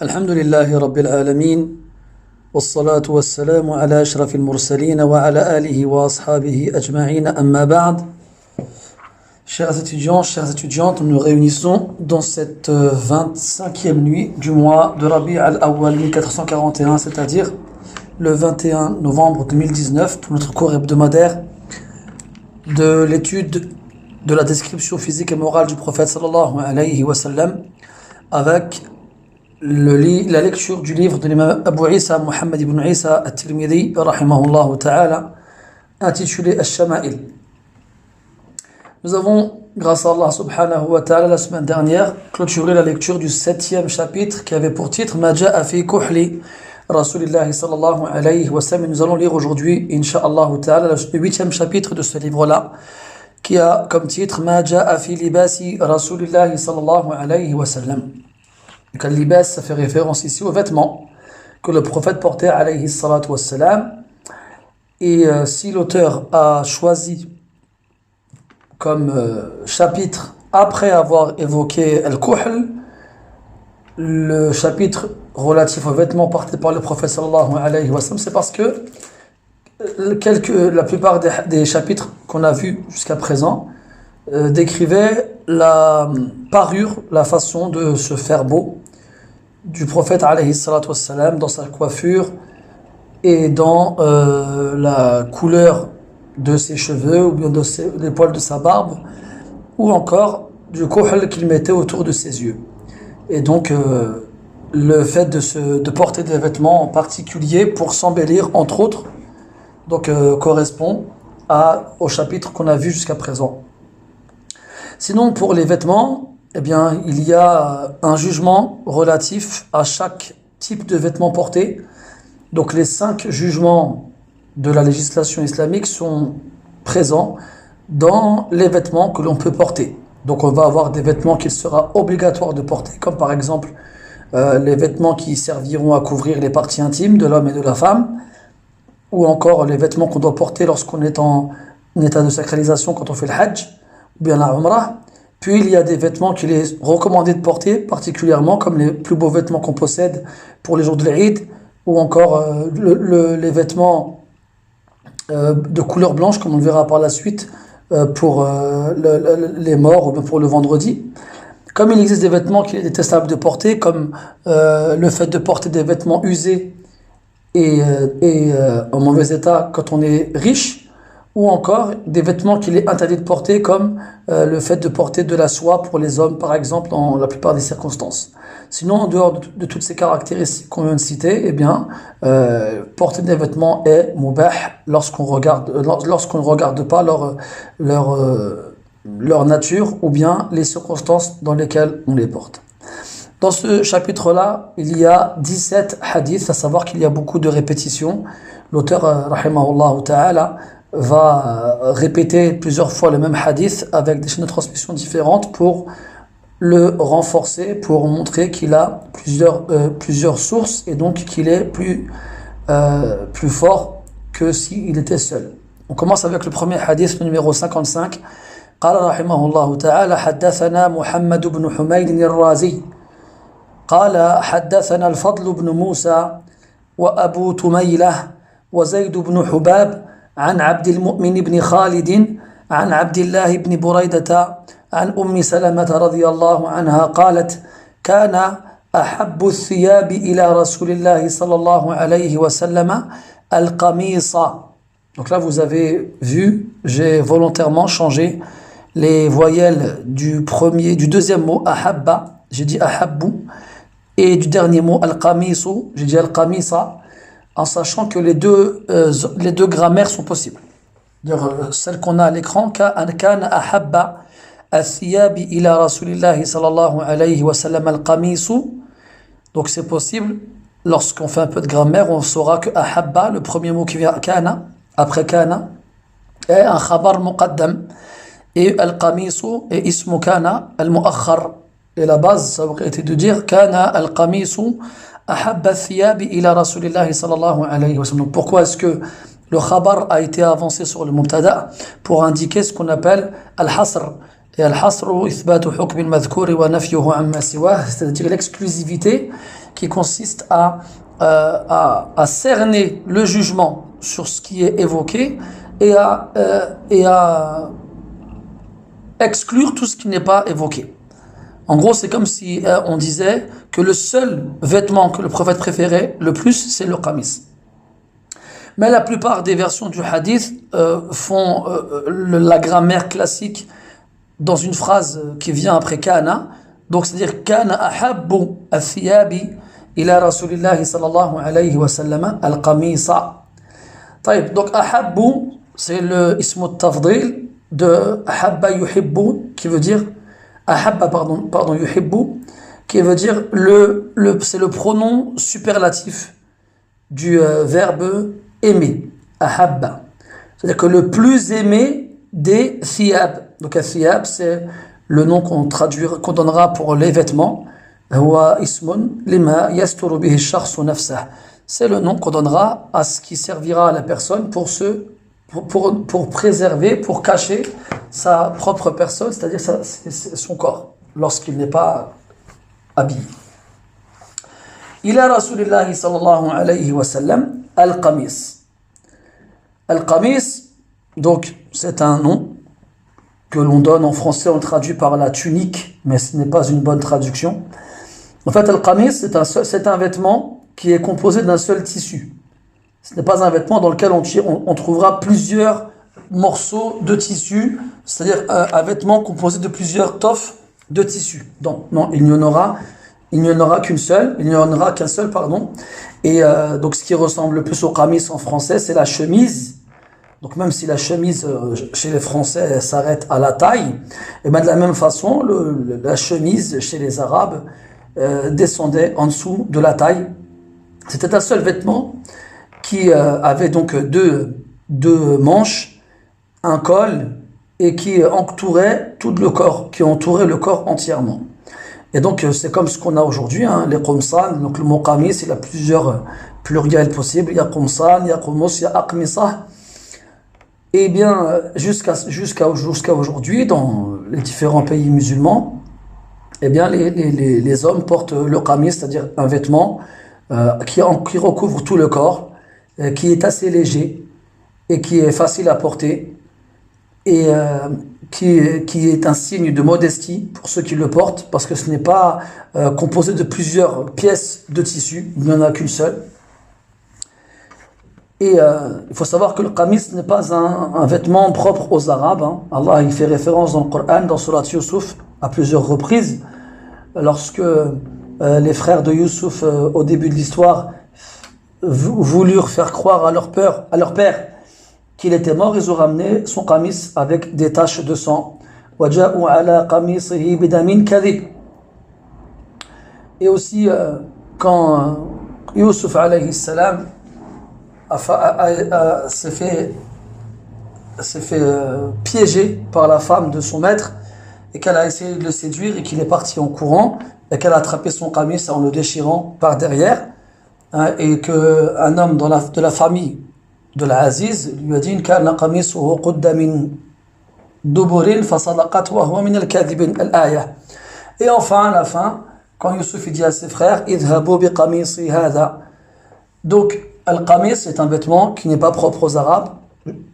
الحمد لله رب العالمين والصلاة والسلام على أشرف المرسلين وعلى آله وأصحابه أجمعين أما بعد. Chers étudiants, chères étudiantes, nous nous réunissons dans cette 25e nuit du mois de Rabi' al-Awwal 1441, c'est-à-dire le 21 novembre 2019, pour notre cours hebdomadaire de l'étude de la description physique et morale du prophète sallallahu alayhi wa sallam, avec la lecture du livre de l'imam Abu Isa Muhammad ibn Isa at-Tirmidhi rahimahullah ta'ala, intitulé Ash-Shama'il. Nous avons, grâce à Allah subhanahu wa ta'ala, la semaine dernière, clôturé la lecture du 7e chapitre qui avait pour titre Ma ja'a fi kuhli Rasulillahi sallallahu alayhi wa sallam. Nous allons lire aujourd'hui, insha'Allah ta'ala, le 8e chapitre de ce livre-là, qui a comme titre Ma ja'a fi libasi Rasulillahi sallallahu alayhi wa sallam. Donc, le libas, ça fait référence ici aux vêtements que le prophète portait alayhi salatu wassalam. Et si l'auteur a choisi comme chapitre, après avoir évoqué al-kuhl, le chapitre relatif aux vêtements portés par le prophète sallallahu alayhi wa sallam, c'est parce que la plupart des chapitres qu'on a vus jusqu'à présent décrivaient la parure, la façon de se faire beau du prophète alayhi salatu wassalam, dans sa coiffure et dans la couleur de ses cheveux ou bien des poils de sa barbe, ou encore du kuhl qu'il mettait autour de ses yeux. Et donc le fait de porter des vêtements en particulier pour s'embellir, entre autres, donc correspond au chapitre qu'on a vu jusqu'à présent. Sinon, pour les vêtements, eh bien, il y a un jugement relatif à chaque type de vêtements porté. Donc les 5 jugements de la législation islamique sont présents dans les vêtements que l'on peut porter. Donc on va avoir des vêtements qu'il sera obligatoire de porter, comme par exemple les vêtements qui serviront à couvrir les parties intimes de l'homme et de la femme, ou encore les vêtements qu'on doit porter lorsqu'on est en état de sacralisation, quand on fait le hajj, ou bien la umrah. Puis il y a des vêtements qu'il est recommandé de porter particulièrement, comme les plus beaux vêtements qu'on possède pour les jours de l'Eid, ou encore les vêtements de couleur blanche, comme on le verra par la suite, pour les morts ou pour le vendredi. Comme il existe des vêtements qu'il est détestable de porter, comme le fait de porter des vêtements usés et en mauvais état quand on est riche, ou encore des vêtements qu'il est interdit de porter, comme le fait de porter de la soie pour les hommes, par exemple, dans la plupart des circonstances. Sinon, en dehors de toutes ces caractéristiques qu'on vient de citer, eh bien, porter des vêtements est mubah lorsqu'on ne regarde pas leur nature ou bien les circonstances dans lesquelles on les porte. Dans ce chapitre-là, il y a 17 hadiths, à savoir qu'il y a beaucoup de répétitions. L'auteur, rahimahullah ta'ala, va répéter plusieurs fois le même hadith avec des chaînes de transmission différentes pour le renforcer, pour montrer qu'il a plusieurs sources et donc qu'il est plus fort que s'il était seul. On commence avec le premier hadith, le numéro 55. قال رحمه الله تعالى حدثنا محمد بن حميد الرازي قال حدثنا الفضل بن موسى وأبو تميلة وزيد بن حباب عن عبد المؤمن بن خالد عن عبد الله بن بريدة عن أم سلمة رضي الله عنها قالت كان أحب الثياب إلى رسول الله صلى الله عليه وسلم القميص. Donc là vous avez vu, j'ai volontairement changé les voyelles du deuxième mot ahabba, j'ai dit ahabbu, et du dernier mot al-qamisu, j'ai dit al-qamisa, en sachant que les deux grammaires sont possibles. Celle qu'on a à l'écran, كان أحب الثياب إلى رسول الله صلى الله عليه وسلم القميص. Donc c'est possible, lorsqu'on fait un peu de grammaire, on saura que ahabba, le premier mot qui vient kana, après kana, est un khabar muqaddam, et al-qamisu est ismu kana al-muakhar. Et la base, ça aurait été de dire kana al-qamisu أحب الثياب إلى رسول الله صلى الله عليه وسلم. Donc pourquoi est-ce que le khabar a été avancé sur le mubtada? Pour indiquer ce qu'on appelle al-hasr. Et al-hasr, ithbatu hukm al-madhkur wa nafyuhu amma siwah, c'est-à-dire l'exclusivité qui consiste à cerner le jugement sur ce qui est évoqué et à exclure tout ce qui n'est pas évoqué. En gros, c'est comme si on disait que le seul vêtement que le prophète préférait le plus, c'est le qamis. Mais la plupart des versions du hadith font la grammaire classique dans une phrase qui vient après kana. Donc, c'est-à-dire kana ahabbu al-thiyabi ila rasulillahi sallallahu alayhi wa sallam al-qamisa. Donc, ahabbu, c'est le ismu tafdil de ahabba yuhibbu, qui veut dire ahabba, pardon, yuhibbu, qui veut dire c'est le pronom superlatif du verbe aimer, ahabba. C'est-à-dire que le plus aimé des thiyab. Donc, thiyab, c'est le nom qu'on donnera pour les vêtements. Huwa ismun lima yasturu bihi ash-shakhsu nafsah. C'est le nom qu'on donnera à ce qui servira à la personne pour préserver, pour cacher sa propre personne, c'est-à-dire son corps, lorsqu'il n'est pas habillé. Ila Rasulillahi sallallahu alayhi wa sallam, al-qamis. Al-qamis, donc, c'est un nom que l'on donne en français, on le traduit par la tunique, mais ce n'est pas une bonne traduction. En fait, al-qamis, c'est un vêtement qui est composé d'un seul tissu. Ce n'est pas un vêtement dans lequel on trouvera plusieurs morceaux de tissu, c'est-à-dire un vêtement composé de plusieurs toffes de tissu. Donc, non, il n'y en aura qu'un seul, pardon. Et donc, ce qui ressemble le plus au qamis en français, c'est la chemise. Donc, même si la chemise chez les Français s'arrête à la taille, et bien de la même façon, la chemise chez les Arabes descendait en dessous de la taille. C'était un seul vêtement qui avait donc deux manches, un col, et qui entourait tout le corps, qui entourait le corps entièrement. Et donc c'est comme ce qu'on a aujourd'hui, hein, les qumsan. Donc le mot qamis, il a plusieurs pluriels possibles. Il y a qumsan, il y a qumus, il y a aqmisa. Et bien jusqu'à aujourd'hui, dans les différents pays musulmans, eh bien les hommes portent le qamis, c'est-à-dire un vêtement qui recouvre tout le corps, qui est assez léger et qui est facile à porter et qui est un signe de modestie pour ceux qui le portent, parce que ce n'est pas composé de plusieurs pièces de tissu, il n'y en a qu'une seule. Et il faut savoir que le qamis n'est pas un vêtement propre aux Arabes, hein. Allah il fait référence dans le Coran, dans Surat Yusuf, à plusieurs reprises, lorsque les frères de Yusuf, au début de l'histoire, voulurent faire croire à leur père qu'il était mort. Ils ont ramené son qamis avec des taches de sang. وَجَاءُوا عَلَى قَمِيصِهِ بِدَمٍ كَذِبٍ. Et aussi, quand Yusuf alayhi salam s'est fait piéger par la femme de son maître, et qu'elle a essayé de le séduire, et qu'il est parti en courant, et qu'elle a attrapé son qamis en le déchirant par derrière, hein, et qu'un homme de la famille de l'Aziz lui a dit كان قميصه قد من دبر فصدقت وهو من الكاذبين الآية. Et enfin, à la fin, quand Yusuf dit à ses frères اذهبوا بقميصي هذا. Donc, al-qamis est un vêtement qui n'est pas propre aux Arabes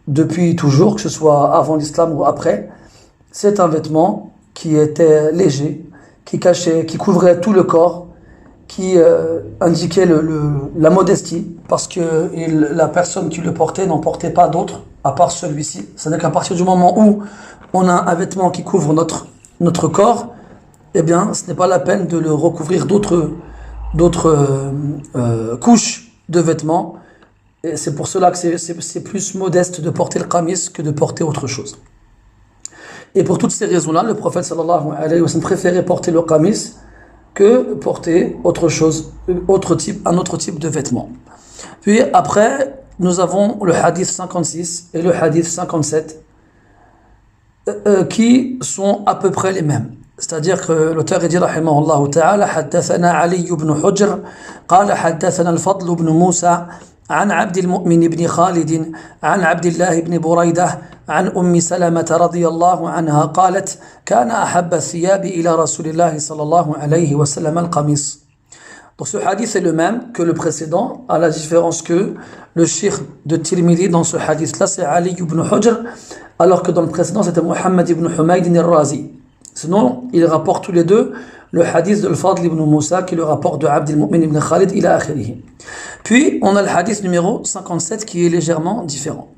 depuis toujours, que ce soit avant l'islam ou après. C'est un vêtement qui était léger, qui couvrait tout le corps, qui indiquait la modestie, parce que la personne qui le portait n'en portait pas d'autre à part celui-ci. C'est-à-dire qu'à partir du moment où on a un vêtement qui couvre notre corps, eh bien, ce n'est pas la peine de le recouvrir d'autres couches de vêtements. Et c'est pour cela que c'est plus modeste de porter le qamis que de porter autre chose. Et pour toutes ces raisons-là, le prophète sallallahu alayhi wa sallam préférait porter le qamis que porter autre chose, un autre type de vêtements. Puis après, nous avons le hadith 56 et le hadith 57 qui sont à peu près les mêmes. C'est-à-dire que l'auteur dit rahimahullah ta'ala حدثنا علي بن حجر قال حدثنا الفضل بن موسى عن عبد المؤمن بن خالد عن عبد الله بن بريدة عن أم سلمة رضي الله عنها قالت كان أحب الثياب إلى رسول الله صلى الله عليه وسلم القميص Donc ce hadith est le même que le précédent, à la différence que le cheikh de Tirmidhi dans ce hadith-là, c'est Ali ibn Hujr, alors que dans le précédent, c'était Muhammad ibn Humayd al-Razi. Sinon, ils rapportent tous les deux le hadith de Al-Fadl ibn Moussa, qui est le rapport de Abd al-Mu'min ibn Khalid, ila akhirih. Puis, on a le hadith numéro 57 qui est légèrement différent.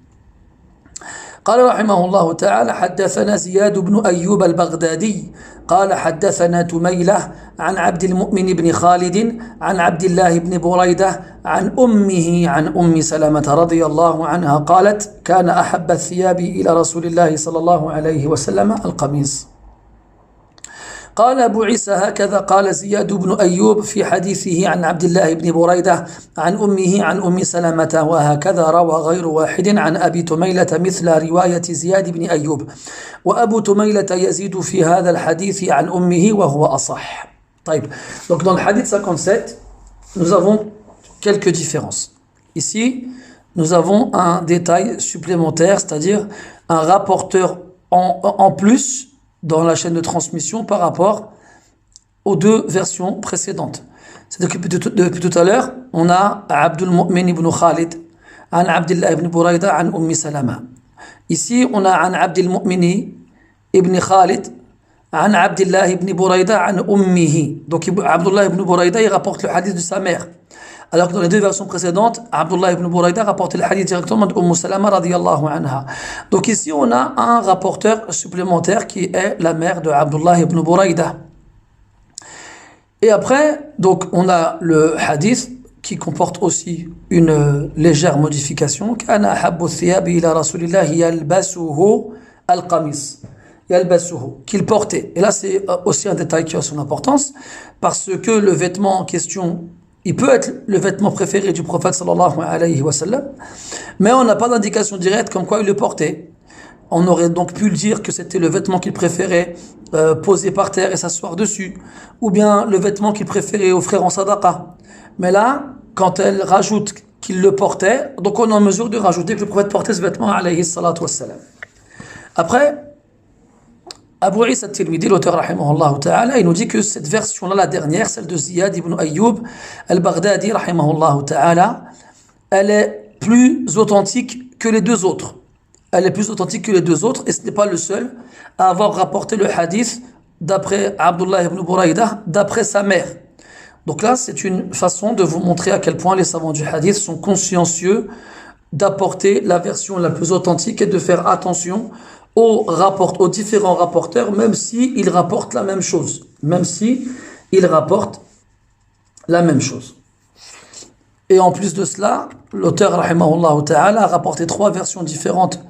قال رحمه الله تعالى حدثنا زياد بن أيوب البغدادي قال حدثنا تميلة عن عبد المؤمن بن خالد عن عبد الله بن بريدة عن أمه عن أم سلمة رضي الله عنها قالت كان أحب الثياب إلى رسول الله صلى الله عليه وسلم القميص. قال أبو عيسى هكذا قال زياد بن أيوب في حديثه عن عبد الله بن بريدة عن أمه عن أم سلمة وهكذا روى غير واحد عن أبي تميلة مثل رواية زياد بن أيوب وأبو تميلة يزيد في هذا الحديث عن أمه وهو أصح. طيب. Donc dans le hadith 57, nous avons quelques différences. Ici, nous avons un détail supplémentaire, c'est-à-dire un rapporteur en plus dans la chaîne de transmission par rapport aux deux versions précédentes. C'est-à-dire que depuis tout à l'heure, on a Abdul Mu'min ibn Khalid, an Abdullah ibn Burayda, an Ummi Salama. Ici, on a an Abdul Mu'min ibn Khalid, an Abdullah ibn Burayda, an Ummihi. Donc Abdullah ibn Burayda, il rapporte le hadith de sa mère. Alors que dans les deux versions précédentes, Abdullah ibn Burayda rapportait le hadith directement de Umm Salama radiyallahu anha. Donc ici, on a un rapporteur supplémentaire qui est la mère de Abdullah ibn Burayda. Et après, donc, on a le hadith qui comporte aussi une légère modification. Kana habbu thiyabi ila rasulillahi yalbasuhu al-qamis. Yalbasuhu, qu'il portait. Et là, c'est aussi un détail qui a son importance, parce que le vêtement en question, il peut être le vêtement préféré du prophète sallallahu alayhi wa sallam, mais on n'a pas d'indication directe comme quoi il le portait. On aurait donc pu le dire que c'était le vêtement qu'il préférait poser par terre et s'asseoir dessus, ou bien le vêtement qu'il préférait offrir en sadaqa. Mais là, quand elle rajoute qu'il le portait, donc on est en mesure de rajouter que le prophète portait ce vêtement alayhi salatu wassalam. Après, Abu Isa al-Tirmidhi, l'auteur rahimahullah ta'ala, il nous dit que cette version-là, la dernière, celle de Ziyad ibn Ayyub al-Baghdadi rahimahullah ta'ala, elle est plus authentique que les deux autres. Elle est plus authentique que les deux autres, et ce n'est pas le seul à avoir rapporté le hadith d'après Abdullah ibn Burayda, d'après sa mère. Donc là, c'est une façon de vous montrer à quel point les savants du hadith sont consciencieux d'apporter la version la plus authentique et de faire attention aux différents rapporteurs, même s'ils rapportent la même chose. Même s'ils rapportent la même chose. Et en plus de cela, l'auteur, rahimahullah ta'ala, a rapporté 3 versions différentes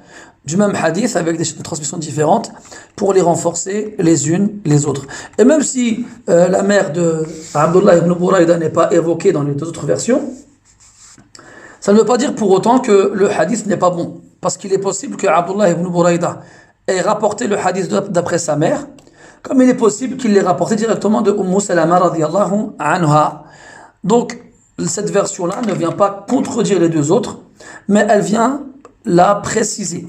du même hadith avec des chaînes de transmission différentes pour les renforcer les unes les autres. Et même si la mère de Abdullah ibn Burayda n'est pas évoquée dans les 2 autres versions, ça ne veut pas dire pour autant que le hadith n'est pas bon. Parce qu'il est possible que Abdullah ibn Burayda ait rapporté le hadith d'après sa mère, comme il est possible qu'il l'ait rapporté directement de Umm Salama radiyallahu anha. Donc, cette version-là ne vient pas contredire les 2 autres, mais elle vient la préciser.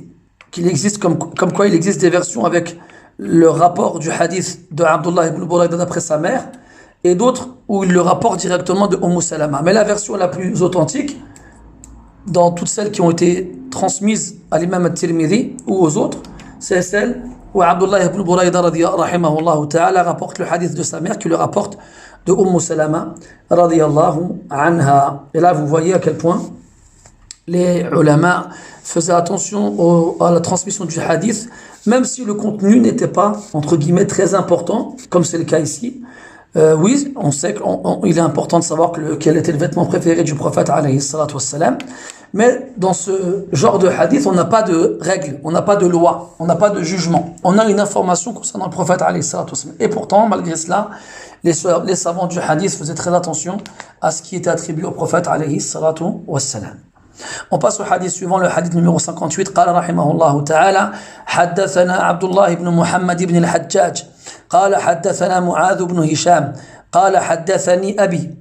Qu'il existe comme quoi il existe des versions avec le rapport du hadith de Abdullah ibn Burayda d'après sa mère, et d'autres où il le rapporte directement de Umm Salama. Mais la version la plus authentique, dans toutes celles qui ont été transmises à l'imam al-Tirmidhi ou aux autres, c'est celle où Abdullah ibn Burayda rahimahullah ta'ala rapporte le hadith de sa mère qui le rapporte de Umm Salama radiyallahu anha. Et là vous voyez à quel point les ulama faisaient attention à la transmission du hadith, même si le contenu n'était pas entre guillemets très important, comme c'est le cas ici. Oui, on sait qu'il est important de savoir quel était le vêtement préféré du prophète alayhi salatu wassalam, mais dans ce genre de hadith, on n'a pas de règles, on n'a pas de loi, on n'a pas de jugement. On a une information concernant le prophète alayhi salatu wassalam. Et pourtant, malgré cela, les savants du hadith faisaient très attention à ce qui était attribué au prophète alayhi salatu wassalam. On passe au hadith suivant, le hadith numéro 58. قال رحمه الله تعالى حدثنا عبد الله بن محمد بن الحجاج قال حدثنا معاذ بن هشام قال حدثني أبي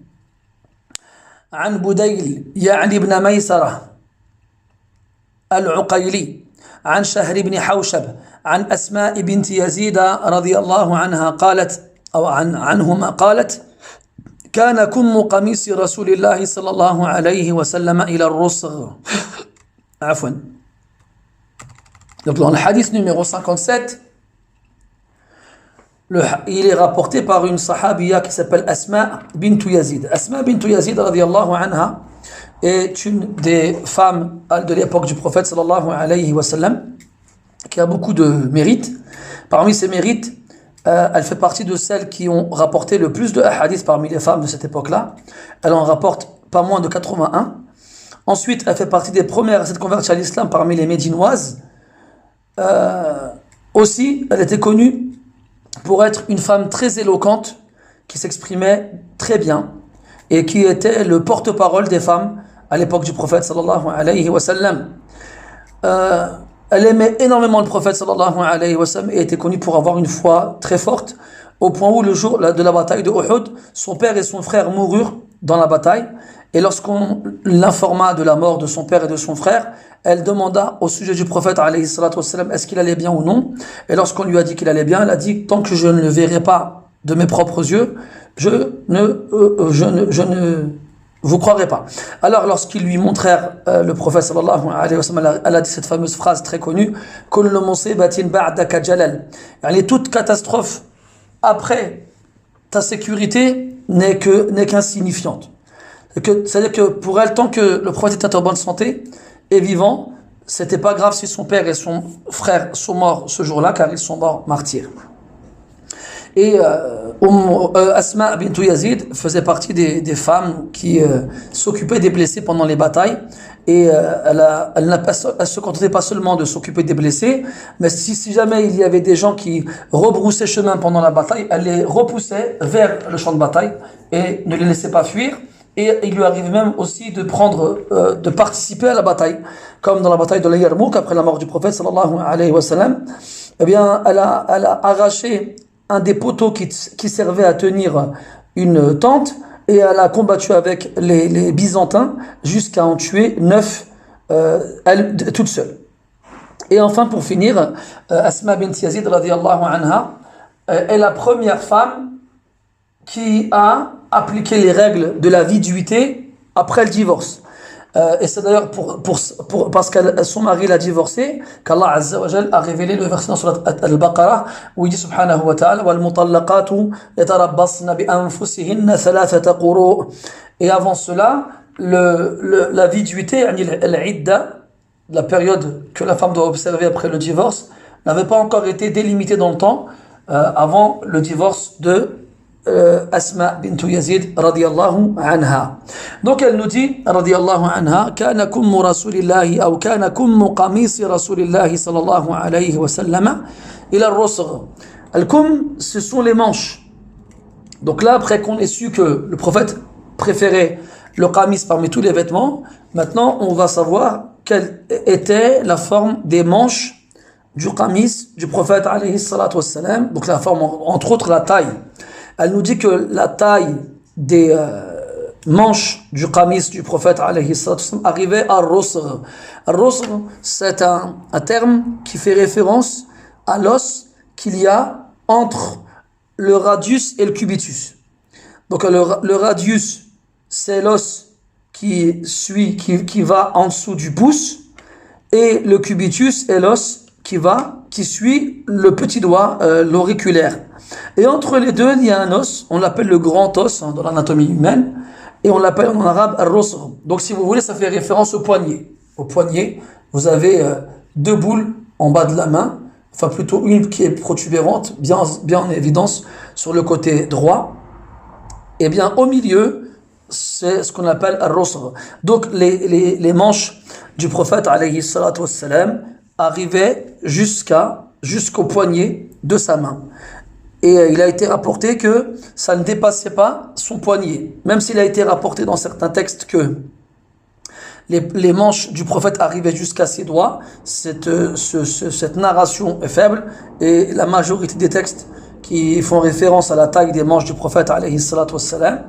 عن بديل يعني بن ميسرة العقيلي عن شهر بن حوشب عن أسماء بنت يزيد رضي الله عنها قالت أو عنهما قالت كان كم قميص رسول الله صلى الله عليه وسلم إلى الرسغ. عفوا. Donc dans le hadith numéro 57, il est rapporté par une sahabiya qui s'appelle Asma bint Yazid. Asma bint Yazid radiyallahu anha est une des femmes de l'époque du prophète sallallahu alayhi wa sallam qui a beaucoup de mérites. Parmi ses mérites, elle fait partie de celles qui ont rapporté le plus de hadiths parmi les femmes de cette époque-là. Elle en rapporte pas moins de 81. Ensuite, elle fait partie des premières à s'être convertie à l'islam parmi les Médinoises. Aussi, elle était connue pour être une femme très éloquente, qui s'exprimait très bien et qui était le porte-parole des femmes à l'époque du prophète sallallahu alayhi wa sallam. Elle aimait énormément le prophète sallallahu alayhi wa sallam et était connue pour avoir une foi très forte, au point où le jour de la bataille de Uhud, son père et son frère moururent dans la bataille. Et lorsqu'on l'informa de la mort de son père et de son frère, elle demanda au sujet du prophète alayhi salatu wassalam, est-ce qu'il allait bien ou non? Et lorsqu'on lui a dit qu'il allait bien, elle a dit, tant que je ne le verrai pas de mes propres yeux, je ne vous croirai pas. Alors lorsqu'ils lui montrèrent le prophète sallallahu alayhi wa sallam, elle a dit cette fameuse phrase très connue, kullu musibatin ba'daka jalal. Toute catastrophe après ta sécurité n'est qu'insignifiante. C'est-à-dire que pour elle, tant que le prophète était en bonne santé et vivant, c'était pas grave si son père et son frère sont morts ce jour-là, car ils sont morts martyrs. Et Asma bint Yazid faisait partie des femmes qui s'occupaient des blessés pendant les batailles. Et elle se contentait pas seulement de s'occuper des blessés, mais si jamais il y avait des gens qui rebroussaient chemin pendant la bataille, elle les repoussait vers le champ de bataille et ne les laissait pas fuir. Et il lui arrivait même aussi de participer à la bataille, comme dans la bataille de la Yarmouk après la mort du prophète sallallahu alayhi wa sallam. Eh bien, elle a arraché un des poteaux qui servait à tenir une tente et elle a combattu avec les Byzantins jusqu'à en tuer 9 elle toute seule. Et enfin, pour finir, Asma bint Yazid radiyallahu anha est la première femme qui a appliqué les règles de la viduité après le divorce. Et c'est d'ailleurs parce que son mari l'a divorcée qu'Allah Azza wa Jal a révélé le verset dans Surat Al-Baqarah où il dit subhanahu wa ta'ala وَالْمُطَلَّقَاتُ يَتَرَبَّصْنَ بِأَنفُسِهِنَّ ثَلَاثَةَ قُرُوءٍ. Et avant cela, la viduité, l'idda, la période que la femme doit observer après le divorce, n'avait pas encore été délimitée dans le temps avant le divorce de Asma bint Yazid radiyallahu anha. Donc elle nous dit radiyallahu anha kana kummu rasulillahi ou kana kummu qamisi rasulillahi sallallahu alayhi wa sallam ila ar-rusgh. Al-kum, ce sont les manches. Donc là, après qu'on ait su que le prophète préférait le qamis parmi tous les vêtements, maintenant on va savoir quelle était la forme des manches du qamis du prophète alayhi salatu wassalam. Donc la forme, entre autres la taille. Elle nous dit que la taille des manches du qamis du prophète alayhi salatu wassalam arrivait à Rusr. Rusr, c'est un terme qui fait référence à l'os qu'il y a entre le radius et le cubitus. Donc le radius, c'est l'os qui va en dessous du pouce, et le cubitus est l'os qui suit le petit doigt, l'auriculaire. Et entre les deux, il y a un os, on l'appelle le grand os dans l'anatomie humaine, et on l'appelle en arabe al-rusr. Donc si vous voulez, ça fait référence au poignet. Au poignet, vous avez deux boules en bas de la main, enfin plutôt une qui est protubérante, bien en évidence sur le côté droit, et bien au milieu, c'est ce qu'on appelle al-rusr. Donc les manches du prophète alayhi salatu wassalam arrivaient jusqu'au poignet de sa main. Et il a été rapporté que ça ne dépassait pas son poignet. Même s'il a été rapporté dans certains textes que les manches du prophète arrivaient jusqu'à ses doigts, cette narration est faible, et la majorité des textes qui font référence à la taille des manches du prophète alayhi salatu wassalam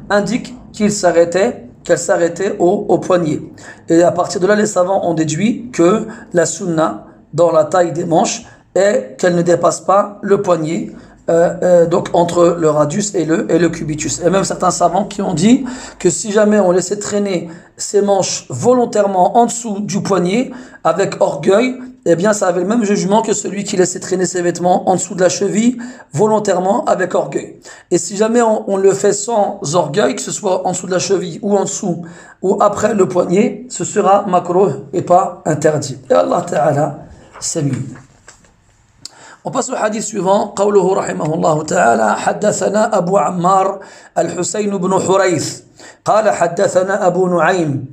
indiquent qu'elle s'arrêtait au poignet. Et à partir de là, les savants ont déduit que la sunna dans la taille des manches est qu'elle ne dépasse pas le poignet. donc entre le radius et le cubitus. Et même certains savants qui ont dit que si jamais on laissait traîner ses manches volontairement en dessous du poignet avec orgueil, eh bien ça avait le même jugement que celui qui laissait traîner ses vêtements en dessous de la cheville volontairement avec orgueil. Et si jamais on le fait sans orgueil, que ce soit en dessous de la cheville ou en dessous ou après le poignet, ce sera makruh et pas interdit. Et Allah Ta'ala c'est mieux. On passe au hadith suivant. قوله رحمه الله تعالى حدثنا أبو عمار الحسين بن حريث قال حدثنا أبو نعيم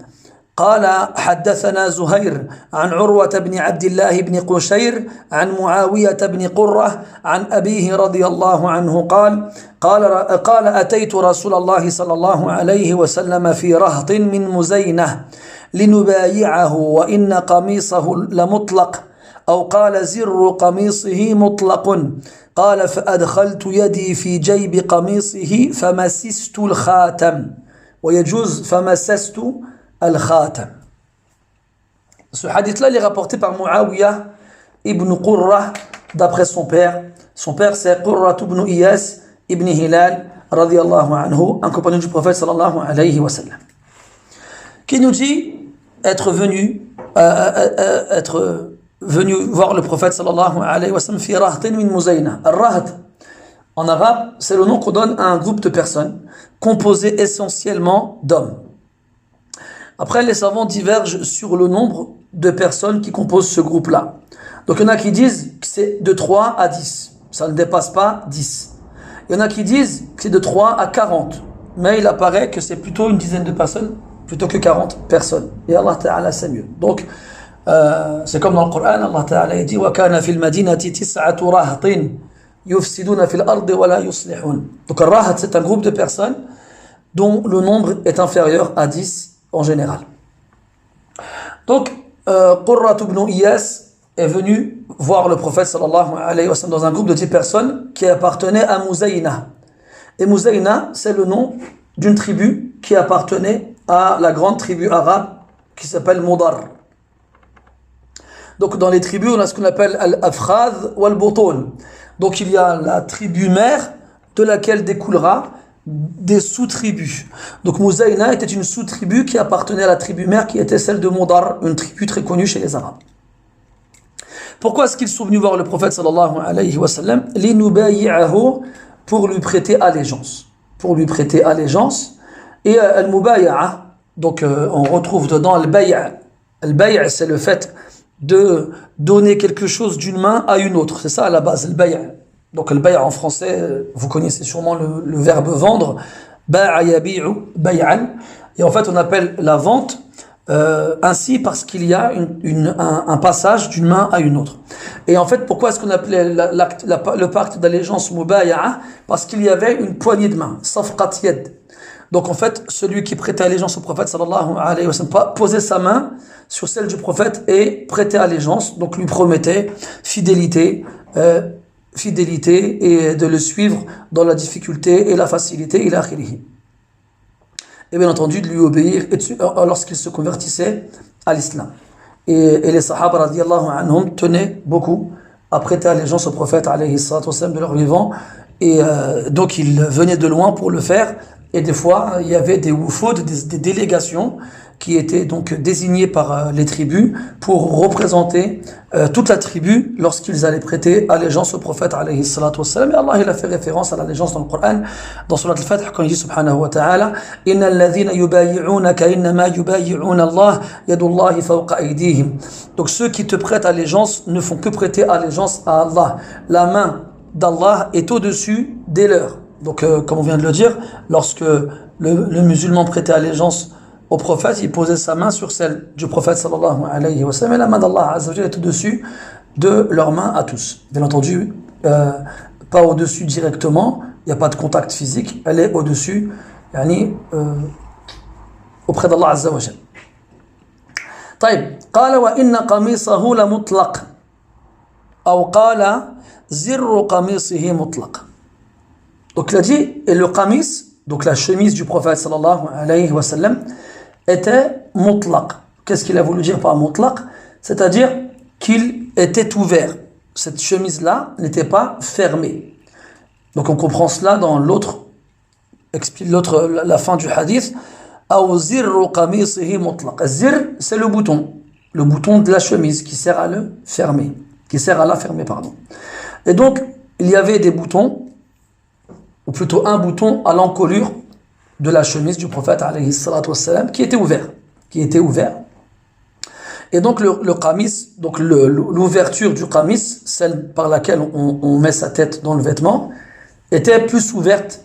قال حدثنا زهير عن عروة بن عبد الله بن قشير عن معاوية بن قرة عن أبيه رضي الله عنه قال أتيت رسول الله صلى الله عليه وسلم في رهط من مزينة لنبايعه وإن قميصه لمطلق أو قال زر قميصه مطلق قال فأدخلت يدي في جيب قميصه فمسست الخاتم ويجوز فمسست الخاتم. Ce hadith-là, il est rapporté par Muawiyah ibn Qurra d'après son père. Son père, c'est Qurra ibn Iyas ibn Hilal, radiyallahu anhu, un compagnon du prophète sallallahu alayhi wa sallam, qui nous dit être venu voir le prophète sallallahu alayhi wa sallam fi rahtin min muzayna. Ar-raht, en arabe, c'est le nom qu'on donne à un groupe de personnes composé essentiellement d'hommes. Après, les savants divergent sur le nombre de personnes qui composent ce groupe-là. Donc, il y en a qui disent que c'est de 3 à 10. Ça ne dépasse pas 10. Il y en a qui disent que c'est de 3 à 40. Mais il apparaît que c'est plutôt une dizaine de personnes plutôt que 40 personnes. Et Allah Ta'ala, c'est mieux. Donc, c'est comme dans le Coran, Allah Ta'ala dit وَكَانَ فِي الْمَدِينَةِ تِسْعَةُ رَهْطٍ يُفْسِدُونَ فِي الْأَرْضِ وَلَا يُصْلِحُونَ. Donc, un rahat, c'est un groupe de personnes dont le nombre est inférieur à 10 en général. Donc, Qurrat ibn Iyas est venu voir le prophète sallallahu alayhi wa sallam dans un groupe de 10 personnes qui appartenaient à Muzayna. Et Muzayna, c'est le nom d'une tribu qui appartenait à la grande tribu arabe qui s'appelle Mudar. Donc, dans les tribus, on a ce qu'on appelle Al-Afkhad ou Al-Boutoun. Donc, il y a la tribu mère de laquelle découlera des sous-tribus. Donc Muzayna était une sous-tribu qui appartenait à la tribu mère qui était celle de Mudar, une tribu très connue chez les Arabes. Pourquoi est-ce qu'ils sont venus voir le prophète sallallahu alayhi wa sallam? Linubayi'ahu, pour lui prêter allégeance. Pour lui prêter allégeance. Et al-mubaya'a, donc on retrouve dedans al-bay'. Al-bay' c'est le fait de donner quelque chose d'une main à une autre. C'est ça à la base, al-bay'. Donc le bay' en français, vous connaissez sûrement le verbe vendre, ba'a yabi'u bay'an, et en fait on appelle la vente ainsi parce qu'il y a un passage d'une main à une autre. Et en fait pourquoi est-ce qu'on appelait le pacte d'allégeance mubaya'a? Parce qu'il y avait une poignée de main, safqat yad. Donc en fait celui qui prêtait allégeance au prophète sallallahu alayhi wa sallam posait sa main sur celle du prophète et prêtait allégeance, donc lui promettait fidélité et de le suivre dans la difficulté et la facilité ila akhirih. Et bien entendu de lui obéir lorsqu'il se convertissait à l'islam. Et les sahaba radiyallahu anhum tenaient beaucoup à prêter allégeance au prophète alayhi salatu wassalam de leur vivant, et donc ils venaient de loin pour le faire, et des fois il y avait des wufud, des délégations qui étaient donc désignés par les tribus pour représenter toute la tribu lorsqu'ils allaient prêter allégeance au prophète alayhi salatu wassalam. Et Allah il a fait référence à l'allégeance dans le Coran, dans Surat al-Fatih, quand il dit subhanahu wa ta'ala inna alladhina yubayi'unaka innama yubayi'una Allah yadullahi fawqa aydihim. Donc ceux qui te prêtent allégeance ne font que prêter allégeance à Allah. La main d'Allah est au-dessus des leurs. Donc comme on vient de le dire, lorsque le musulman prêtait allégeance au prophète, il posait sa main sur celle du prophète sallallahu alayhi wa sallam, et la main d'Allah azza wa jalla est au-dessus de leurs mains à tous. Bien entendu, pas au-dessus directement, il n'y a pas de contact physique, elle est au-dessus, auprès d'Allah azza wa jalla. طيب قال وإن قميصه لمطلق أو قال زر قميصه مطلق. Donc il a dit, et le qamis, donc la chemise du prophète sallallahu alayhi wa sallam, était mutlaq. Qu'est-ce qu'il a voulu dire par mutlaq? C'est-à-dire qu'il était ouvert. Cette chemise-là n'était pas fermée. Donc on comprend cela dans explique la fin du hadith. أو زر قميصه مطلق. Zir, c'est le bouton de la chemise qui sert à le fermer, qui sert à la fermer, pardon. Et donc, il y avait des boutons, ou plutôt un bouton à l'encolure de la chemise du prophète, alayhi salatu wassalam, qui était ouvert. Et donc, le qamis, donc l'ouverture du qamis, celle par laquelle on met sa tête dans le vêtement, était plus ouverte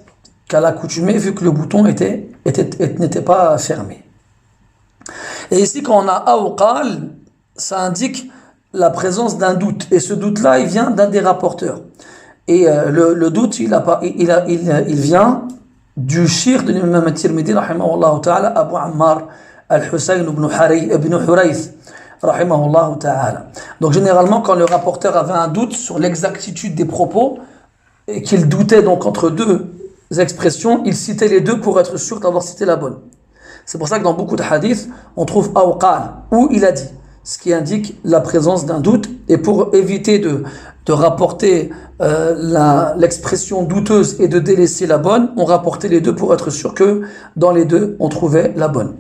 qu'à l'accoutumée, vu que le bouton n'était pas fermé. Et ici, quand on a awqal, ça indique la présence d'un doute. Et ce doute-là, il vient d'un des rapporteurs. Et le doute, il vient du shir de l'imam al-Tirmidhi, rahimahullah ta'ala, Abu Ammar al-Husayn ibn Hurayth, rahimahullah ta'ala. Donc généralement, quand le rapporteur avait un doute sur l'exactitude des propos, et qu'il doutait donc entre deux expressions, il citait les deux pour être sûr d'avoir cité la bonne. C'est pour ça que dans beaucoup de hadiths, on trouve awqal, où il a dit, ce qui indique la présence d'un doute. Et pour éviter de rapporter l'expression douteuse et de délaisser la bonne, on rapportait les deux pour être sûr que dans les deux, on trouvait la bonne.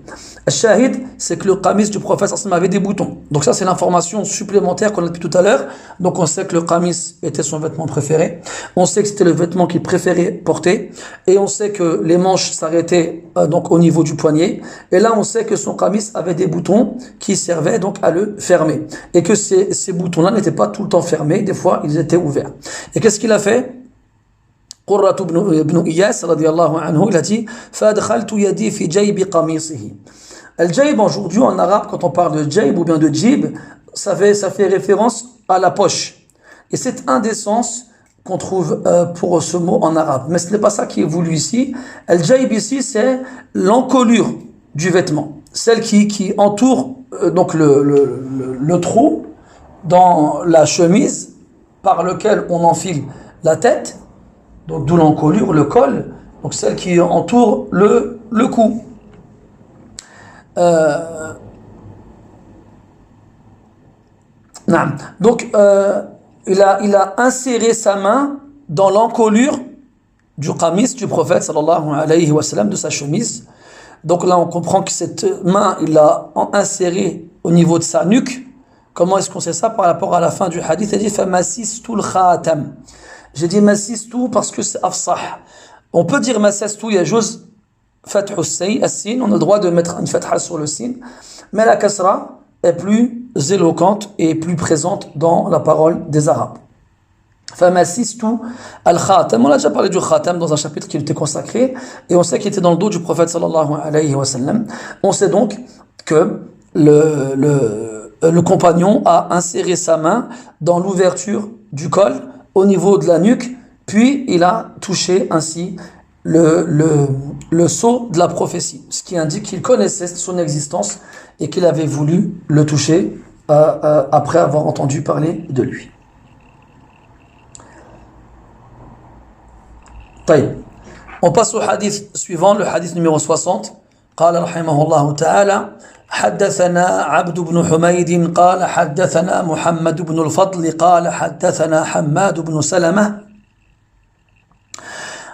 Shahid, c'est que le qamis du prophète avait des boutons. Donc ça, c'est l'information supplémentaire qu'on a depuis tout à l'heure. Donc on sait que le qamis était son vêtement préféré. On sait que c'était le vêtement qu'il préférait porter. Et on sait que les manches s'arrêtaient donc au niveau du poignet. Et là, on sait que son qamis avait des boutons qui servaient donc à le fermer. Et que ces boutons-là n'étaient pas tout le temps fermés. Des fois, ils étaient ouverts. Et qu'est-ce qu'il a fait? Qurrat ibn Iyas, radiyallahu anhu, il a dit « Fadkhaltu yadi fi jaybi qamisihi » Al-Jayb, aujourd'hui, en arabe, quand on parle de Jayb ou bien de Jib, ça fait référence à la poche. Et c'est un des sens qu'on trouve pour ce mot en arabe. Mais ce n'est pas ça qui est voulu ici. Al-Jayb ici, c'est l'encolure du vêtement. Celle qui entoure donc le trou dans la chemise par lequel on enfile la tête. Donc d'où l'encolure, le col. Donc celle qui entoure le cou. Donc il a inséré sa main dans l'encolure du qamis du prophète sallallahu alayhi wa sallam, de sa chemise. Donc là on comprend que cette main il l'a insérée au niveau de sa nuque. Comment est-ce qu'on sait ça? Par rapport à la fin du hadith, il dit famassistu al-khatam. J'ai dit massistu parce que c'est afsah. On peut dire massastu yajuz fathu as-sin, on a le droit de mettre une fatha sur le sin, mais la kasra est plus éloquente et plus présente dans la parole des Arabes. Famassistu al-khatam. On a déjà parlé du khatam dans un chapitre qui était consacré, et on sait qu'il était dans le dos du prophète sallallahu alayhi wa sallam. On sait donc que le compagnon a inséré sa main dans l'ouverture du col au niveau de la nuque, puis il a touché ainsi le sceau de la prophétie, ce qui indique qu'il connaissait son existence et qu'il avait voulu le toucher après avoir entendu parler de lui. On passe au hadith suivant, le hadith numéro 60. قال رحمه الله تعالى حدثنا عبد بن حميد قال حدثنا محمد بن الفضل قال حدثنا حماد بن سلمة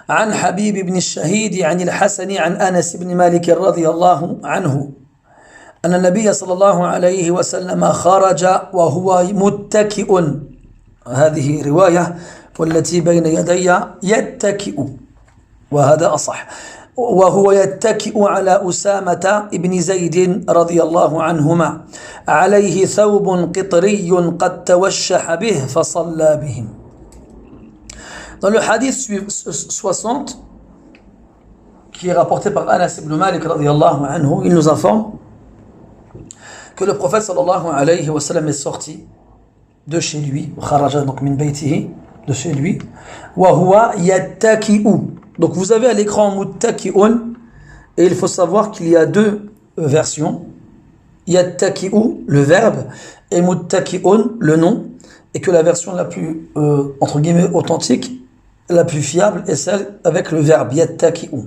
عن حبيب بن الشهيد عن الحسن عن أنس بن مالك رضي الله عنه أن النبي صلى الله عليه وسلم خرج وهو متكئ. هذه رواية والتي بين يدي يتكئ، وهذا أصح. وهو يتكئ على أسامة بن زيد رضي الله عنهما عليه ثوب قطري قد توشح به فصلى بهم. Dans le hadith 60, qui est rapporté par Anas ibn Malik radiyallahu anhu, il nous informe que le prophète sallallahu alayhi wa sallam est sorti de chez lui, kharaja donc min baytihi, de chez lui, wa huwa yattaki'u. Donc vous avez à l'écran muttaki'un, et il faut savoir qu'il y a deux versions, yattaki'u le verbe et muttaki'un le nom, et que la version la plus entre guillemets authentique, la plus fiable est celle avec le verbe yattaki'u.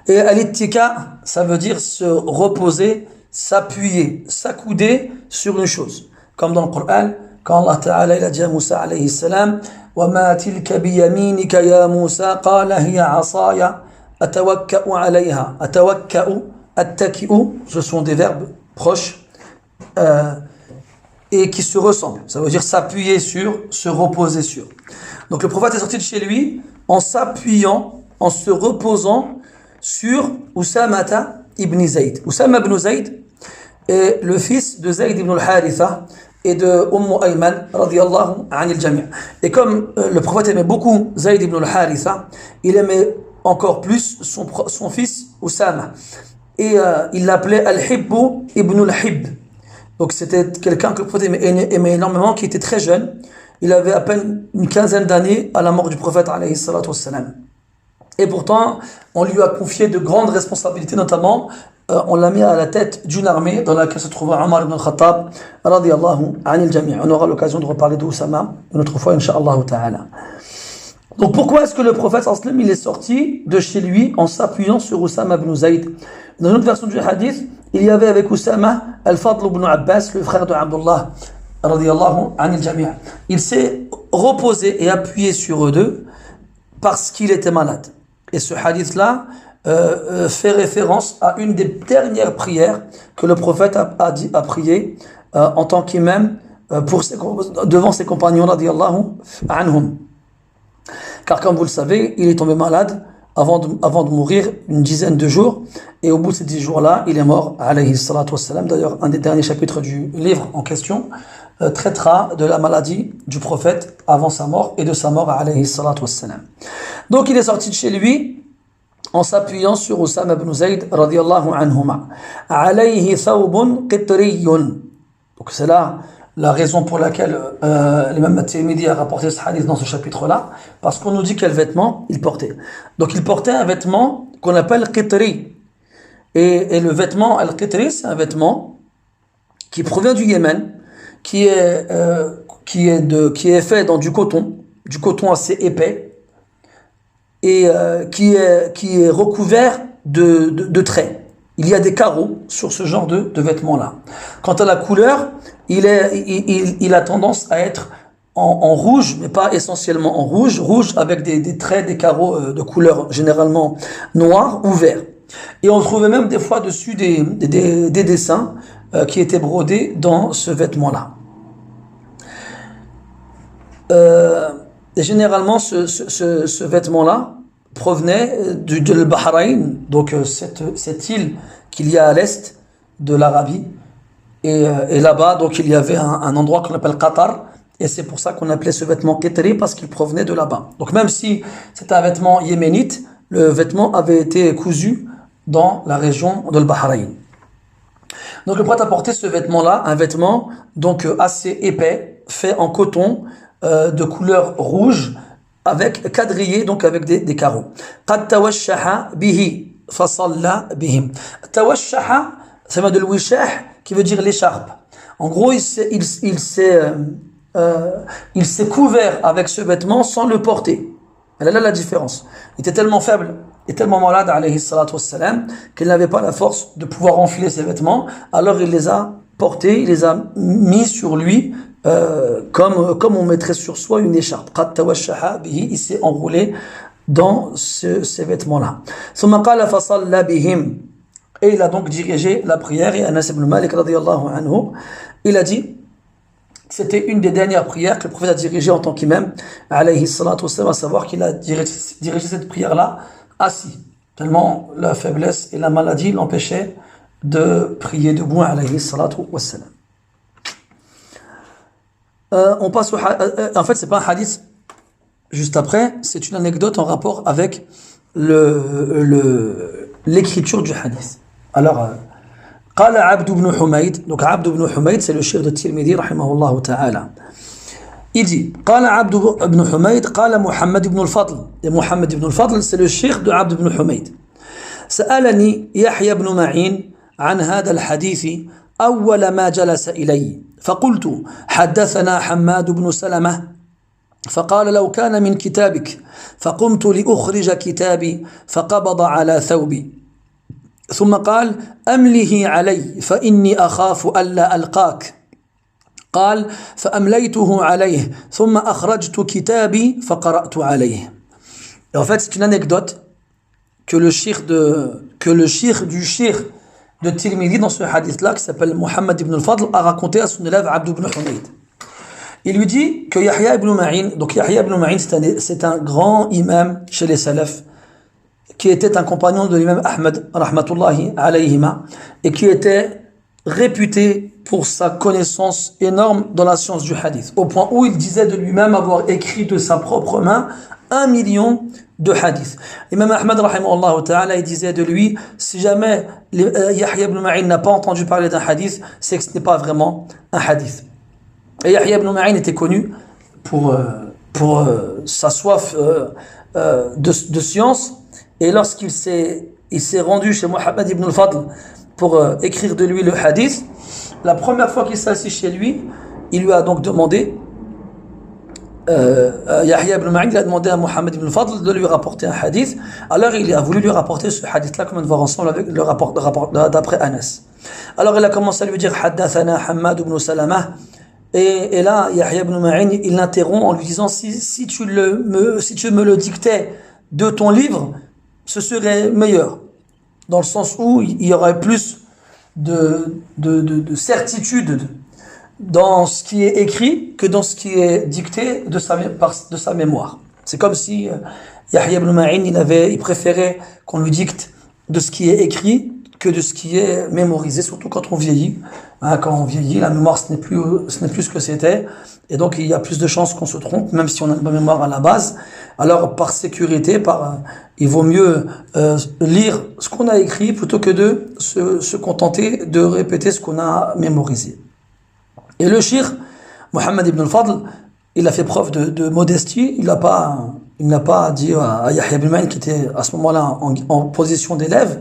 Et al-ittika, ça veut dire se reposer, s'appuyer, s'accouder sur une chose, comme dans le Coran quand Allah Ta'ala il a dit à Moussa alayhi salam وَمَا تِلْكَ بِيَمِينِكَ يَا مُوسَى قَالَ هِيَ عَصَايَ أَتَوَكَّأُ عَلَيْهَا أَتَوَكَّأُ أَتَّكِئُ ce sont des verbes proches et qui se ressemblent. Ça veut dire s'appuyer sur, se reposer sur. Donc le prophète est sorti de chez lui en s'appuyant, en se reposant sur Usamata ibn Zayd. Usama ibn Zayd est le fils de Zayd ibn al-Haritha et de Ayman radiyallahu anil jami'. Et comme le prophète aimait beaucoup Zayd ibn al-Haritha, il aimait encore plus son fils Usama. Et il l'appelait Al-Hibbu ibn al-Hib. Donc c'était quelqu'un que le prophète aimait énormément, qui était très jeune. Il avait à peine une quinzaine d'années à la mort du prophète alayhi salatu wassalam. Et pourtant, on lui a confié de grandes responsabilités, notamment on l'a mis à la tête d'une armée dans laquelle se trouvait Omar ibn al-Khattab radiyallahu anil jami'. On aura l'occasion de reparler d'Oussama une autre fois, incha'Allah ta'ala. Donc pourquoi est-ce que le prophète sallam il est sorti de chez lui en s'appuyant sur Oussama ibn Zayd? Dans une autre version du hadith, il y avait avec Oussama Al-Fadl ibn Abbas, le frère de Abdullah radiyallahu anil jami'. Il s'est reposé et appuyé sur eux deux parce qu'il était malade. Et ce hadith-là fait référence à une des dernières prières que le prophète a prié en tant qu'imam devant ses compagnons radiyallahu anhum. Car comme vous le savez, il est tombé malade avant de mourir une dizaine de jours, et au bout de ces 10 jours-là, il est mort, alayhi salatu wassalam. D'ailleurs, un des derniers chapitres du livre en question traitera de la maladie du prophète avant sa mort et de sa mort, alayhi salatu wassalam. Donc il est sorti de chez lui en s'appuyant sur Usama ibn Zayd radiyallahu anhuma. Alayhi thawbun qitriyun. Donc c'est là la raison pour laquelle l'imam At-Tirmidhi a rapporté ce hadith dans ce chapitre-là, parce qu'on nous dit quel vêtement il portait. Donc il portait un vêtement qu'on appelle qitri. Et le vêtement al-qitri, c'est un vêtement qui provient du Yémen, qui est fait dans du coton assez épais, et qui est recouvert de traits. Il y a des carreaux sur ce genre de vêtements-là. Quant à la couleur, il a tendance à être en rouge, mais pas essentiellement en rouge. Rouge avec des traits, des carreaux de couleur généralement noir ou vert. Et on trouvait même des fois dessus des dessins qui étaient brodés dans ce vêtement-là. Et généralement, ce vêtement-là provenait de Bahreïn, donc cette île qu'il y a à l'est de l'Arabie. Et là-bas, donc il y avait un endroit qu'on appelle Qatar, et c'est pour ça qu'on appelait ce vêtement Qitri, parce qu'il provenait de là-bas. Donc même si c'est un vêtement yéménite, le vêtement avait été cousu dans la région de Bahreïn. Donc le prophète a porté ce vêtement-là, un vêtement donc assez épais, fait en coton, de couleur rouge, avec quadrillé, donc avec des carreaux. قد توشح به فصلى بهم. توشح, ça vient de l'wishah, qui veut dire l'écharpe. En gros, il s'est couvert avec ce vêtement sans le porter. Elle est là la différence. Il était tellement faible et tellement malade, alayhi salatu wassalam, qu'il n'avait pas la force de pouvoir enfiler ses vêtements. Alors il les a portés, il les a mis sur lui, comme on mettrait sur soi une écharpe. قد توشح به, il s'est enroulé dans ces vêtements-là. ثم قال فصلى بهم. Et il a donc dirigé la prière. Et Anas ibn Malik radiyallahu anhu, il a dit que c'était une des dernières prières que le prophète a dirigées en tant qu'imam, alayhi salatu wassalam, à savoir qu'il a dirigé cette prière-là assis, tellement la faiblesse et la maladie l'empêchaient de prier debout, alayhi salatu wassalam. On passe en fait, c'est pas un hadith juste après, c'est une anecdote en rapport avec l'écriture du hadith. Alors, قال عبد بن حميد, donc عبد بن حميد c'est le cheikh de Tirmidhi rahimahullah ta'ala. Il dit قال عبد بن حميد قال محمد بن الفضل. Et Muhammad ibn al-Fadl c'est le cheikh de عبد بن حميد. سألني يحيى بن معين عن هذا الحديث أول ما جلس إلي فقلت حدثنا حماد بن سلمة فقال لو كان من كتابك فقمت لأخرج كتابي فقبض على ثوبي ثم قال أمله علي فإني أخاف ألا ألقاك قال فأمليته عليه ثم أخرجت كتابي فقرأت عليه. Et en fait, c'est une anecdote que le cheikh du cheikh de Tirmidhi dans ce hadith-là, qui s'appelle Muhammad ibn al-Fadl, a raconté à son élève Abd ibn Humayd. Il lui dit que Yahya ibn Ma'in, donc Yahya ibn Ma'in, c'est un grand imam chez les salafs, qui était un compagnon de l'imam Ahmed, rahmatullahi alayhima, et qui était réputé pour sa connaissance énorme dans la science du hadith, au point où il disait de lui-même avoir écrit de sa propre main 1 million de hadiths. L'imam Ahmed, rahimahullah ta'ala, il disait de lui, si jamais Yahya ibn Ma'in n'a pas entendu parler d'un hadith, c'est que ce n'est pas vraiment un hadith. Et Yahya ibn Ma'in était connu pour sa soif de science, et lorsqu'il s'est rendu chez Muhammad ibn al-Fadl pour écrire de lui le hadith, la première fois qu'il s'est assis chez lui, il lui a donc demandé, Yahya ibn Ma'in a demandé à Muhammad ibn al-Fadl de lui rapporter un hadith. Alors il a voulu lui rapporter ce hadith-là, comme on va voir ensemble avec le rapport d'après Anas. Alors il a commencé à lui dire Haddathana Hammad ibn Salamah, et là Yahya ibn Ma'in il l'interrompt en lui disant si tu me le dictais de ton livre, ce serait meilleur, dans le sens où il y aurait plus de certitude dans ce qui est écrit que dans ce qui est dicté de sa mémoire. C'est comme si Yahya ibn Ma'in il préférait qu'on lui dicte de ce qui est écrit que de ce qui est mémorisé, surtout quand on vieillit. Quand on vieillit, la mémoire ce n'est plus ce que c'était, et donc il y a plus de chances qu'on se trompe, même si on a une bonne mémoire à la base. Alors par sécurité, il vaut mieux lire ce qu'on a écrit plutôt que de se contenter de répéter ce qu'on a mémorisé. Et le cheikh, Muhammad ibn al-Fadl, il a fait preuve de modestie. Il n'a pas dit à Yahya ibn Ma'in, qui était à ce moment-là en position d'élève,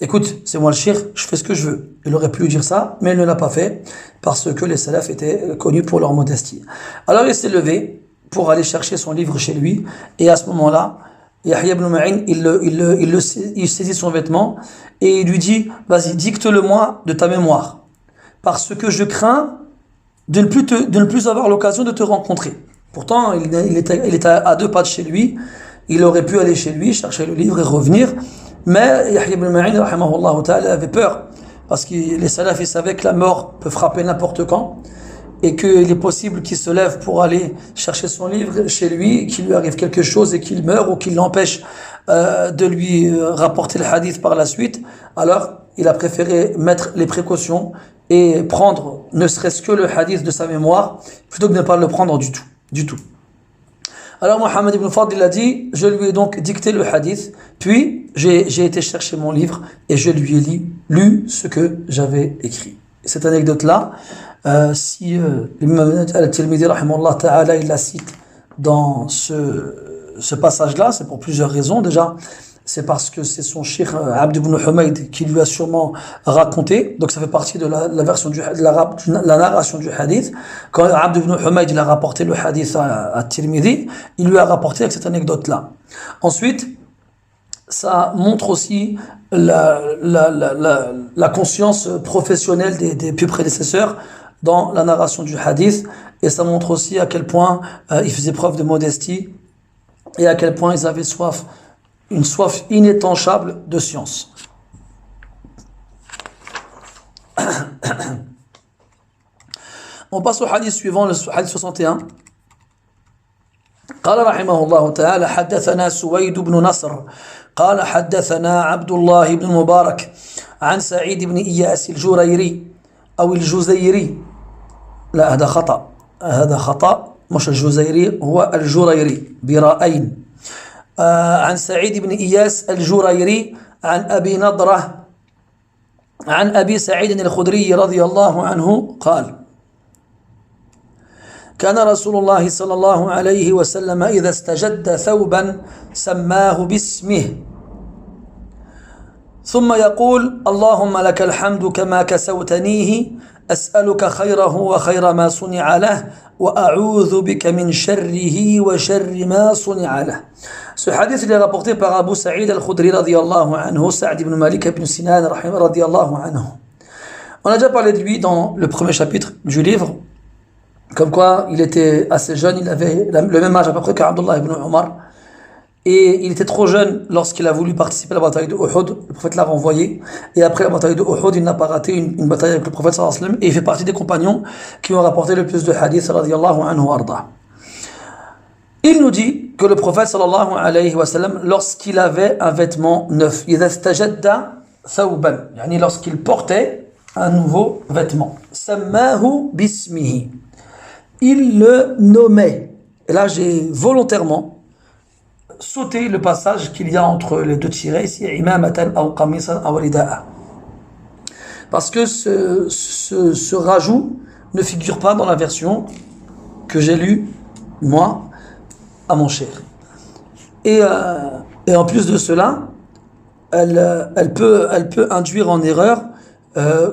écoute, c'est moi le cheikh, je fais ce que je veux. Il aurait pu lui dire ça, mais il ne l'a pas fait, parce que les salafs étaient connus pour leur modestie. Alors il s'est levé pour aller chercher son livre chez lui, et à ce moment-là, Yahya ibn Ma'in, il saisit son vêtement, et il lui dit, vas-y, dicte-le-moi de ta mémoire, parce que je crains de ne plus avoir l'occasion de te rencontrer. Pourtant, il était à 2 pas de chez lui, il aurait pu aller chez lui, chercher le livre et revenir, mais Yahya ibn Ma'in, rahimahullah ta'ala, avait peur, parce que les salafs, ils savaient que la mort peut frapper n'importe quand, et qu'il est possible qu'il se lève pour aller chercher son livre chez lui, qu'il lui arrive quelque chose et qu'il meure, ou qu'il l'empêche de lui rapporter le hadith par la suite. Alors, il a préféré mettre les précautions et prendre ne serait-ce que le hadith de sa mémoire, plutôt que de ne pas le prendre du tout. Alors Muhammad ibn Fadl il a dit, je lui ai donc dicté le hadith, puis j'ai été chercher mon livre et je lui ai lu ce que j'avais écrit. Cette anecdote-là, si l'imam al-Tirmidhi rahimahullah ta'ala il la cite dans ce passage-là, c'est pour plusieurs raisons. Déjà, c'est parce que c'est son cheikh Abd ibn Humayd qui lui a sûrement raconté, donc ça fait partie de la version la narration du hadith. Quand Abd ibn Humayd il a rapporté le hadith à Tirmidhi, il lui a rapporté avec cette anecdote-là. Ensuite, ça montre aussi la conscience professionnelle des plus prédécesseurs dans la narration du hadith, et ça montre aussi à quel point ils faisaient preuve de modestie et à quel point ils avaient une soif inétanchable de science. On passe au hadith suivant, le hadith 61. قال رحمه الله تعالى حدثنا سويد بن نصر قال حدثنا عبد الله بن مبارك عن سعيد بن إياس الجريري أو الجزيري، لا هذا خطأ مش الجزيري، هو الجريري براءين. عن سعيد بن إياس الجريري عن أبي نضرة عن أبي سعيد الخدري رضي الله عنه قال كان رسول الله صلى الله عليه وسلم إذا استجد ثوبا سماه باسمه ثم يقول اللهم لك الحمد كما كسوتنيه أسألك خيره وخير ما صنع له وأعوذ بك من شره وشر ما صنع له. Ce hadith il est rapporté par Abu Sa'id al-Khudri radiyallahu anhu, Sa'd ibn Malik ibn Sinan radiyallahu anhu. On a déjà parlé de lui dans le premier chapitre du livre, comme quoi il était assez jeune, il avait le même âge à peu près qu'Abdullah ibn Omar, et il était trop jeune lorsqu'il a voulu participer à la bataille de Uhud. Le prophète l'a renvoyé, et après la bataille de Uhud, il n'a pas raté une bataille avec le prophète sallallahu alayhi wa sallam, et il fait partie des compagnons qui ont rapporté le plus de hadiths radiyallahu anhu arda. Il nous dit que le prophète sallallahu alayhi wa sallam, lorsqu'il avait un vêtement neuf, lorsqu'il portait un nouveau vêtement, sammahu bismihi, il le nommait. Et là, j'ai volontairement sauté le passage qu'il y a entre les deux tirets, ici, imamatan aw qamisan aw rida'a. Parce que ce rajout ne figure pas dans la version que j'ai lue, moi, à mon cher. Et en plus de cela, elle peut induire en erreur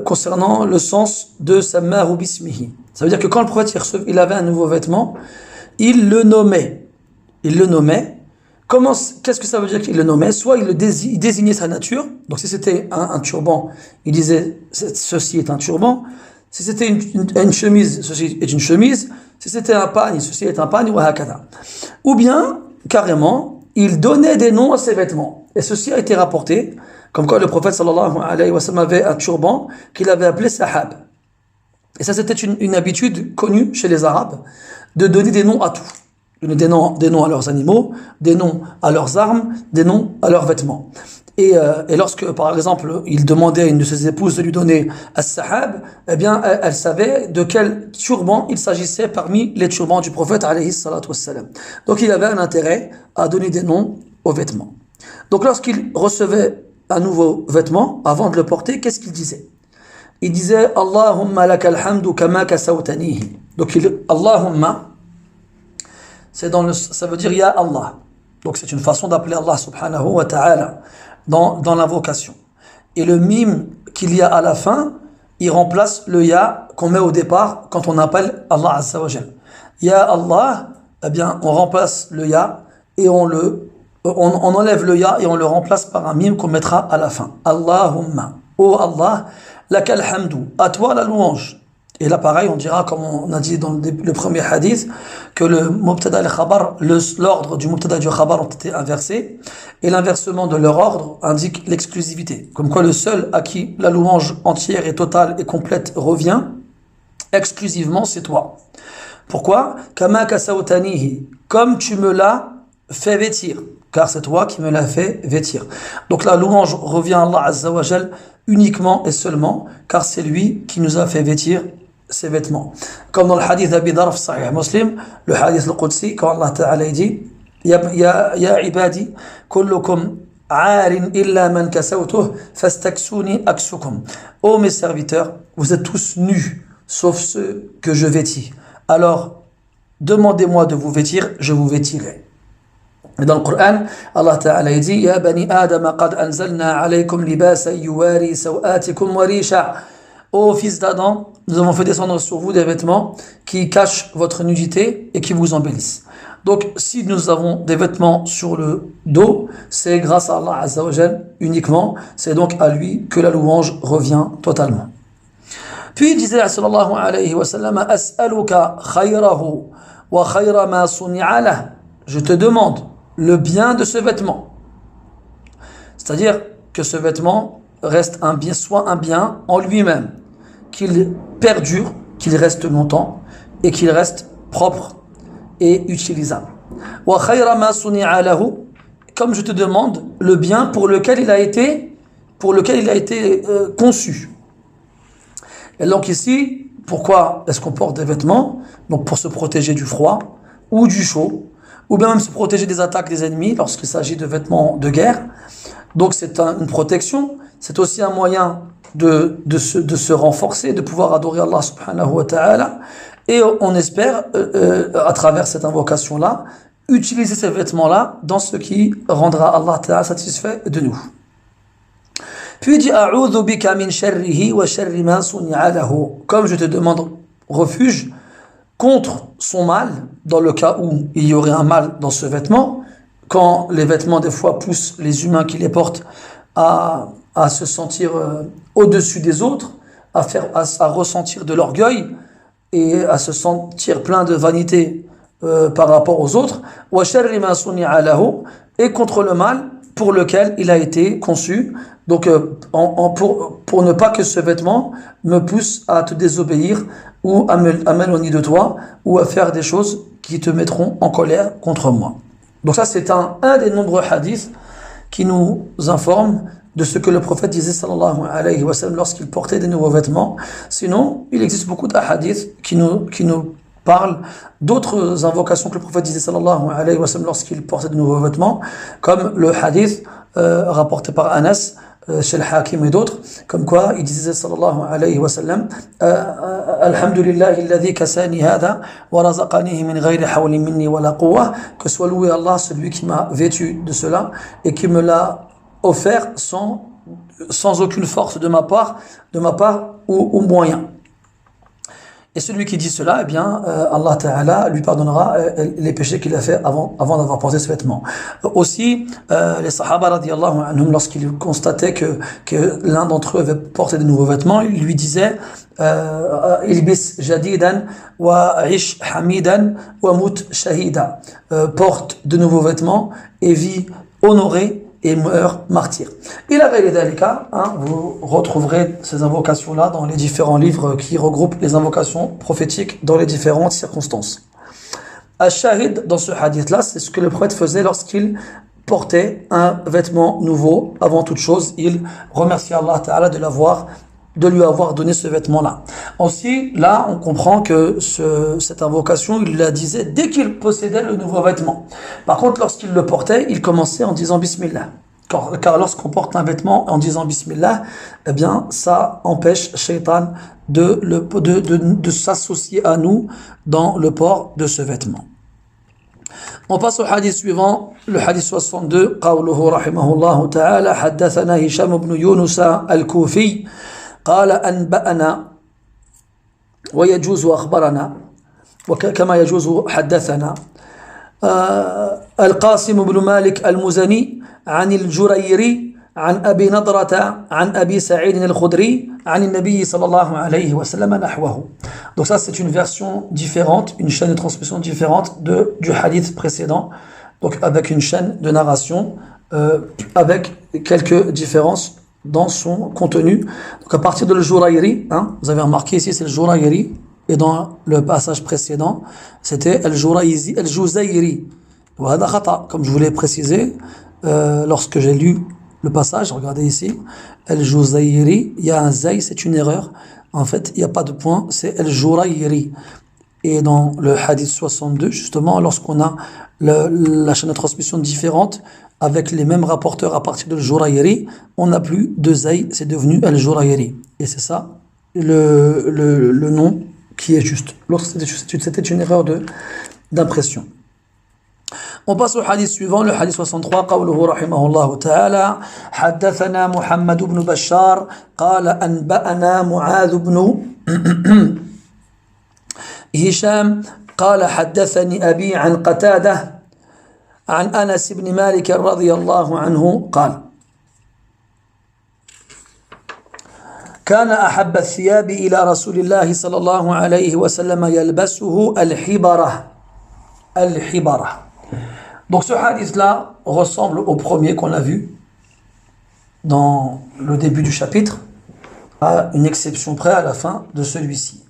concernant le sens de sammahu bismihi. Ça veut dire que quand le prophète il avait un nouveau vêtement, il le nommait. Il le nommait. Qu'est-ce que ça veut dire qu'il le nommait? Soit il désignait sa nature. Donc si c'était un turban, il disait ceci est un turban. Si c'était une chemise, ceci est une chemise. Si c'était un pagne, ceci est un pagne, ou bien, carrément, il donnait des noms à ses vêtements. Et ceci a été rapporté, comme quoi le prophète sallallahu alayhi wa sallam avait un turban qu'il avait appelé sahab. Et ça, c'était une habitude connue chez les Arabes, de donner des noms à tout. Donner des noms à leurs animaux, des noms à leurs armes, des noms à leurs vêtements. Et lorsque, par exemple, il demandait à une de ses épouses de lui donner as-sahab, eh bien, elle savait de quel turban il s'agissait parmi les turbans du prophète, alayhi salatu wassalam. Donc, il avait un intérêt à donner des noms aux vêtements. Donc, lorsqu'il recevait un nouveau vêtement, avant de le porter, qu'est-ce qu'il disait? Il disait, Allahumma lakal hamdu kama kasawtanihi. Donc, Allahumma, ça veut dire Ya Allah. Donc, c'est une façon d'appeler Allah subhanahu wa ta'ala. Dans l'invocation. Et le mime qu'il y a à la fin, il remplace le ya qu'on met au départ quand on appelle Allah Azza wa Jal. Ya Allah, eh bien, on remplace le ya et on enlève le ya et on le remplace par un mime qu'on mettra à la fin. Allahumma. Oh Allah, lakal hamdu. À toi la louange. Et là, pareil, on dira, comme on a dit dans le premier hadith, que le mubtada et le khabar, l'ordre du mubtada et du khabar ont été inversés, et l'inversement de leur ordre indique l'exclusivité. Comme quoi le seul à qui la louange entière et totale et complète revient, exclusivement, c'est toi. Pourquoi? Kama kasawtanihi, comme tu me l'as fait vêtir, car c'est toi qui me l'as fait vêtir. Donc la louange revient à Allah Azza wa Jal uniquement et seulement, car c'est lui qui nous a fait vêtir ses vêtements. Comme dans le hadith d'Abi Dharr Sahih Muslim, le hadith al-Qudsi, quand Allah Ta'ala dit Ya ibadi, kullukum aarin illa man kasawtuh, fastaksuni aksukum. Ô mes serviteurs, vous êtes tous nus, sauf ceux que je vêtis. Alors, demandez-moi de vous vêtir, je vous vêtirai. Et dans le Coran, Allah Ta'ala dit Ya bani Adam, qad anzalna alaykum libasa yuwari sawatikum wa risha. Ô fils d'Adam, nous avons fait descendre sur vous des vêtements qui cachent votre nudité et qui vous embellissent. Donc, si nous avons des vêtements sur le dos, c'est grâce à Allah Azza wa Jal uniquement. C'est donc à lui que la louange revient totalement. Puis il disait sallallahu alayhi wa sallam As'aluka khayrahu wa khayra ma suni'a lah. Je te demande le bien de ce vêtement. C'est-à-dire que ce vêtement reste un bien, soit un bien en lui-même, qu'il perdure, qu'il reste longtemps et qu'il reste propre et utilisable. Wa khayra ma suni'a lahu, comme je te demande le bien pour lequel il a été conçu. Et donc ici, pourquoi est-ce qu'on porte des vêtements? Donc pour se protéger du froid ou du chaud, ou bien même se protéger des attaques des ennemis lorsqu'il s'agit de vêtements de guerre. Donc c'est une protection, c'est aussi un moyen de se renforcer, de pouvoir adorer Allah subhanahu wa ta'ala, et on espère, à travers cette invocation-là, utiliser ces vêtements-là dans ce qui rendra Allah ta'ala satisfait de nous. Puis il dit A'udhu bika min sharrihi wa sharri ma suni'a lahu. Comme je te demande refuge contre son mal, dans le cas où il y aurait un mal dans ce vêtement, quand les vêtements des fois poussent les humains qui les portent à se sentir au-dessus des autres, à ressentir de l'orgueil, et à se sentir plein de vanité par rapport aux autres, et contre le mal pour lequel il a été conçu. Donc, pour ne pas que ce vêtement me pousse à te désobéir ou à m'éloigner de toi ou à faire des choses qui te mettront en colère contre moi. Donc ça, c'est un des nombreux hadiths qui nous informe de ce que le prophète disait sallallahu alayhi wa sallam lorsqu'il portait des nouveaux vêtements. Sinon, il existe beaucoup de hadiths qui nous parlent d'autres invocations que le prophète disait sallallahu alayhi wa sallam lorsqu'il portait de nouveaux vêtements, comme le hadith rapporté par Anas chez le Hakim et d'autres, comme quoi il disait sallallahu alayhi wa sallam Alhamdulillahi alladhi kasani hadha wa razaqanihi min ghayri hawlin minni wa la quwwa, que soit loué Allah, celui qui m'a vêtu de cela et qui me l'a offert sans aucune force de ma part ou moyen. Et celui qui dit cela, eh bien, Allah Ta'ala lui pardonnera les péchés qu'il a fait avant d'avoir porté ce vêtement. Aussi, les Sahaba radiyallahu anhum, lorsqu'ils constataient que l'un d'entre eux avait porté de nouveaux vêtements, ils lui disaient Ilbis jadidan wa ish hamidan wa mut shahida. Porte de nouveaux vêtements et vis honorée et meurt martyr. Il a ghairi dhalika, vous retrouverez ces invocations-là dans les différents livres qui regroupent les invocations prophétiques dans les différentes circonstances. Ash-shahid, dans ce hadith-là, c'est ce que le prophète faisait lorsqu'il portait un vêtement nouveau. Avant toute chose, il remerciait Allah Ta'ala de lui avoir donné ce vêtement-là. Aussi, là, on comprend que cette invocation, il la disait dès qu'il possédait le nouveau vêtement. Par contre, lorsqu'il le portait, il commençait en disant Bismillah. Car lorsqu'on porte un vêtement en disant Bismillah, eh bien, ça empêche Shaitan de s'associer à nous dans le port de ce vêtement. On passe au hadith suivant, le hadith 62, قوله رحمه الله تعالى حدثنا هشام بن يونس الكوفي قال أنبأنا ويجوز أخبرنا وكما يجوز حدثنا القاسم بن مالك المزني عن الجريري عن أبي نضرة عن أبي سعيد الخدري عن النبي صلى الله عليه وسلم نحوه. Donc ça c'est une version différente, une chaîne de transmission différente du hadith précédent, donc avec une chaîne de narration avec quelques différences dans son contenu. Donc à partir de al-Jurayri, vous avez remarqué ici c'est al-Jurayri, et dans le passage précédent c'était al-Juzayri. Comme je vous l'ai précisé lorsque j'ai lu le passage, regardez ici, al-Juzayri, il y a un zay, c'est une erreur. En fait, il n'y a pas de point, c'est al-Jurayri. Et dans le hadith 62, justement, lorsqu'on a la chaîne de transmission différente, avec les mêmes rapporteurs à partir de al-Jurayri, on n'a plus de zay, c'est devenu al-Jurayri. Et c'est ça, le nom qui est juste. L'autre, c'était une erreur d'impression. On passe au hadith suivant, le hadith 63, قوله رحمه الله تعالى حدثنا محمد بن بشار قال أنبأنا معاذ بن هشام قال حدثني أبي عن قتادة عن أنس بن مالك رضي الله عنه قال كان أحب الثياب إلى رسول الله صلى الله عليه وسلم يلبسه الحبرة. Donc ce hadith-là ressemble au premier qu'on a vu dans le début du chapitre, à une exception près à la fin de celui-ci.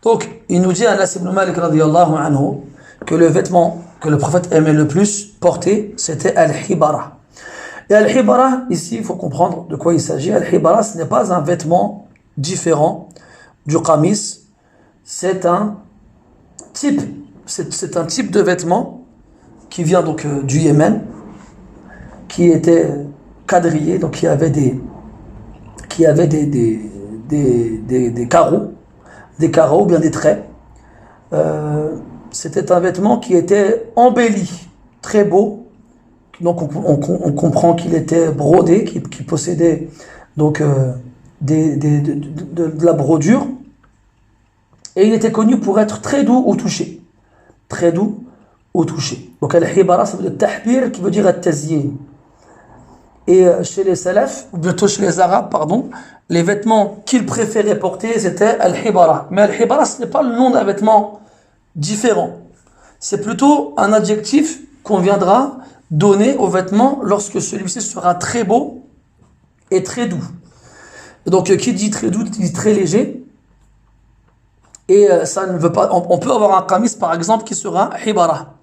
Donc il nous dit Anas ibn Malik radiyallahu anhu que le vêtement que le prophète aimait le plus porter, c'était al-hibara. Et al-hibara, ici il faut comprendre de quoi il s'agit. Al-hibara, ce n'est pas un vêtement différent du qamis, c'est un type de vêtement qui vient donc du Yémen, qui était quadrillé, donc qui avait des carreaux, ou bien des traits. C'était un vêtement qui était embelli, très beau. Donc on comprend qu'il était brodé, qu'il possédait donc de la brodure. Et il était connu pour être très doux au toucher. Très doux au toucher. Donc al-hibara, ça veut dire tahbir, qui veut dire at-tazyin. Et chez les Salaf, ou plutôt chez les Arabes, pardon, les vêtements qu'ils préféraient porter, c'était al-hibara. Mais al-hibara, ce n'est pas le nom d'un vêtement différent. C'est plutôt un adjectif qu'on viendra donner au vêtement lorsque celui-ci sera très beau et très doux. Donc, qui dit très doux, dit très léger. Et ça ne veut pas. On peut avoir un qamis, par exemple, qui sera hibara.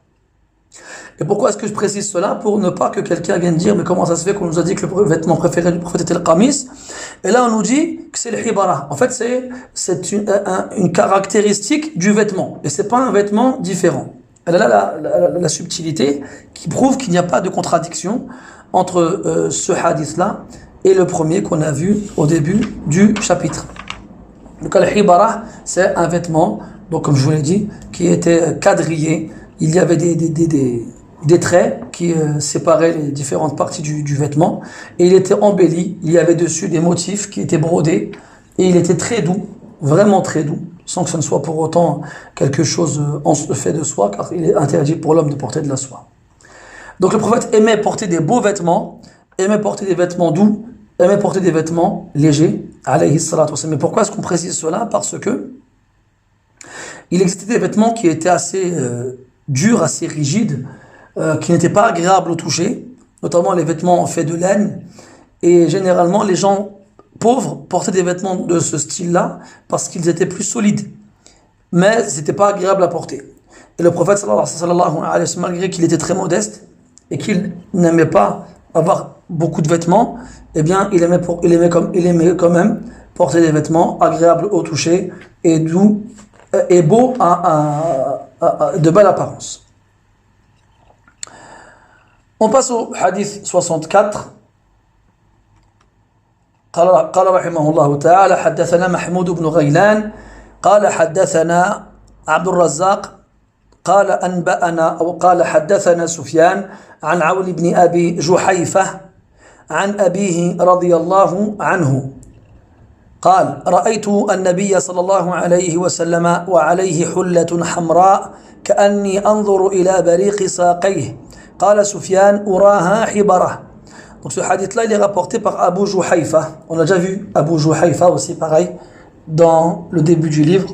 Et pourquoi est-ce que je précise cela? Pour ne pas que quelqu'un vienne dire, mais comment ça se fait qu'on nous a dit que le vêtement préféré du prophète était le qamis? Et là, on nous dit que c'est le hibara. En fait, c'est une caractéristique du vêtement. Et c'est pas un vêtement différent. Elle a là la subtilité qui prouve qu'il n'y a pas de contradiction entre ce hadith-là et le premier qu'on a vu au début du chapitre. Donc, al-hibara, c'est un vêtement, donc comme je vous l'ai dit, qui était quadrillé. Il y avait des traits qui séparaient les différentes parties du vêtement. Et il était embelli. Il y avait dessus des motifs qui étaient brodés. Et il était très doux, vraiment très doux, sans que ce ne soit pour autant quelque chose en fait de soie, car il est interdit pour l'homme de porter de la soie. Donc le prophète aimait porter des beaux vêtements, aimait porter des vêtements doux, aimait porter des vêtements légers, alayhi salatu wassalam. Mais pourquoi est-ce qu'on précise cela? Parce que il existait des vêtements qui étaient assez durs, assez rigides, qui n'étaient pas agréables au toucher, notamment les vêtements faits de laine. Et généralement, les gens pauvres portaient des vêtements de ce style-là parce qu'ils étaient plus solides. Mais ce n'était pas agréable à porter. Et le prophète, sallallahu alayhi wa sallam, malgré qu'il était très modeste et qu'il n'aimait pas avoir beaucoup de vêtements, eh bien, il aimait quand même porter des vêtements agréables au toucher et doux et beaux de belle apparence. On passe au hadith 64. قال رحمه الله تعالى حدثنا محمود بن غيلان قال حدثنا عبد الرزاق قال أنبأنا أو قال حدثنا سفيان عن عون بن أبي جحيفة عن أبيه رضي الله عنه قال رأيت النبي صلى الله عليه وسلم وعليه حلة حمراء كأني أنظر إلى بريق ساقيه قال سفيان أراها حبرة. Donc ce hadith-là, il est rapporté par Abu Juhayfa. On a déjà vu Abu Juhayfa aussi, pareil, dans le début du livre.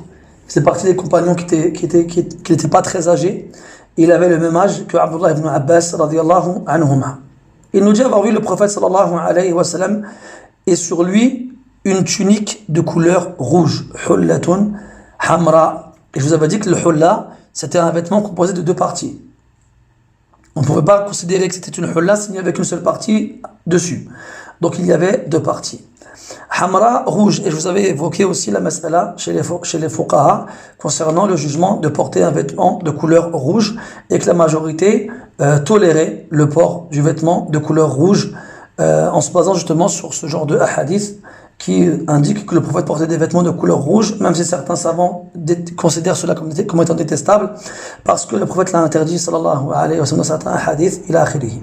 C'est parti des compagnons qui n'étaient pas très âgés. Il avait le même âge que Abdullah ibn Abbas, radiyallahu anhuma. Il nous dit avoir vu le prophète, sallallahu alayhi wa sallam, et sur lui, une tunique de couleur rouge. Hullatun hamra. Et je vous avais dit que le hulla, c'était un vêtement composé de deux parties. On ne pouvait pas considérer que c'était une hulla s'il n'y avait qu'une seule partie dessus. Donc il y avait deux parties. Hamra, rouge. Et je vous avais évoqué aussi la mas'ala chez les fuqaha concernant le jugement de porter un vêtement de couleur rouge et que la majorité tolérait le port du vêtement de couleur rouge en se basant justement sur ce genre de hadith qui indique que le prophète portait des vêtements de couleur rouge, même si certains savants considèrent cela comme étant détestable, parce que le prophète l'a interdit, sallallahu alayhi wa sallam, dans certains hadiths, ila akhirihi.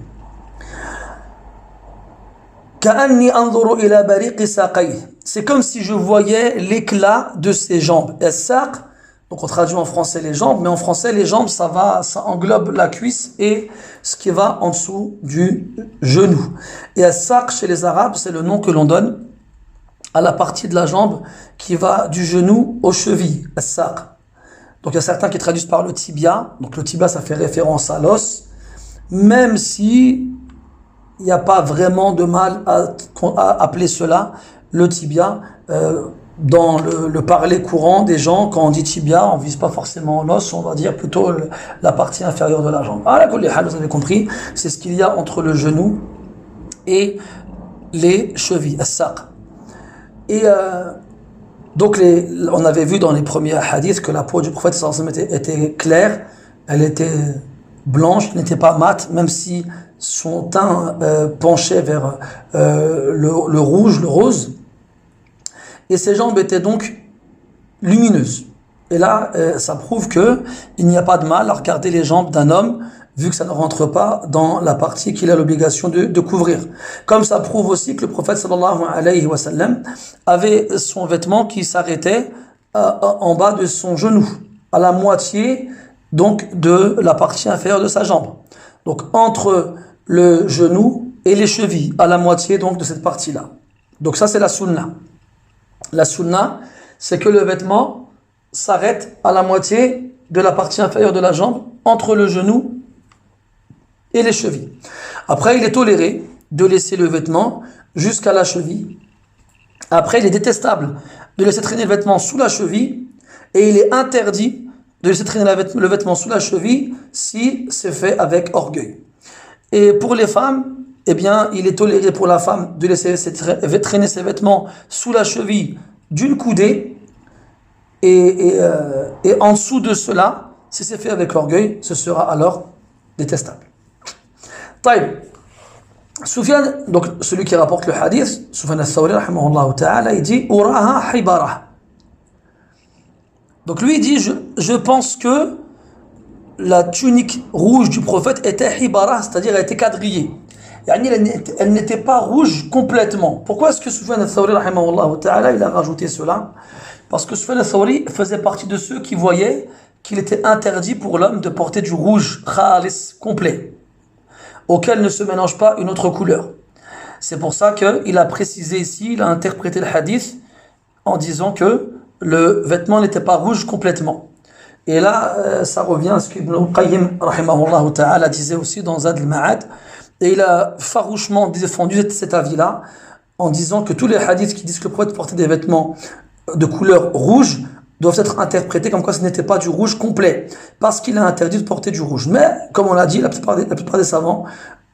Ka'anni anzuru ila bariqi saqayh. C'est comme si je voyais l'éclat de ses jambes. Et saq, donc on traduit en français les jambes, mais en français les jambes ça englobe la cuisse et ce qui va en dessous du genou. Et saq chez les Arabes, c'est le nom que l'on donne à la partie de la jambe qui va du genou aux chevilles, as-saq. Donc il y a certains qui traduisent par le tibia. Donc le tibia, ça fait référence à l'os, même si il n'y a pas vraiment de mal à appeler cela le tibia. Dans le parler courant des gens, quand on dit tibia, on ne vise pas forcément l'os, on va dire plutôt la partie inférieure de la jambe. Ah, vous avez compris, c'est ce qu'il y a entre le genou et les chevilles, as-saq. Et donc on avait vu dans les premiers hadiths que la peau du prophète était claire, elle était blanche, n'était pas mate, même si son teint penchait vers le rouge, le rose. Et ses jambes étaient donc lumineuses. Et là, ça prouve qu'il n'y a pas de mal à regarder les jambes d'un homme, vu que ça ne rentre pas dans la partie qu'il a l'obligation de couvrir. Comme ça prouve aussi que le prophète sallallahu alayhi wa sallam avait son vêtement qui s'arrêtait en bas de son genou, à la moitié donc de la partie inférieure de sa jambe. Donc entre le genou et les chevilles, à la moitié donc de cette partie-là. Donc ça c'est la sunna. La sunna, c'est que le vêtement s'arrête à la moitié de la partie inférieure de la jambe, entre le genou et les chevilles. Après, il est toléré de laisser le vêtement jusqu'à la cheville. Après, il est détestable de laisser traîner le vêtement sous la cheville, et il est interdit de laisser traîner le vêtement sous la cheville si c'est fait avec orgueil. Et pour les femmes, eh bien, il est toléré pour la femme de laisser traîner ses vêtements sous la cheville d'une coudée, et en dessous de cela, si c'est fait avec orgueil, ce sera alors détestable. Taïb. Soufiane, donc celui qui rapporte le hadith, Soufiane al-Thawri, rahimahullah ta'ala, il dit Uraha hibara. Donc lui il dit je pense que la tunique rouge du prophète était hibara, c'est-à-dire elle était quadrillée. Elle n'était pas rouge complètement. Pourquoi est-ce que Soufiane al-Thawri, rahimahullah ta'ala, il a rajouté cela? Parce que Soufiane al-Thawri faisait partie de ceux qui voyaient qu'il était interdit pour l'homme de porter du rouge khalis complet, auquel ne se mélange pas une autre couleur. C'est pour ça qu'il a précisé ici, il a interprété le hadith en disant que le vêtement n'était pas rouge complètement. Et là, ça revient à ce qu'Ibn Qayyim, rahimahullah ta'ala, disait aussi dans Zad al-Ma'ad, et il a farouchement défendu cet avis-là, en disant que tous les hadiths qui disent que le prophète portait des vêtements de couleur rouge doivent être interprétés comme quoi ce n'était pas du rouge complet, parce qu'il a interdit de porter du rouge. Mais, comme on l'a dit, la plupart des savants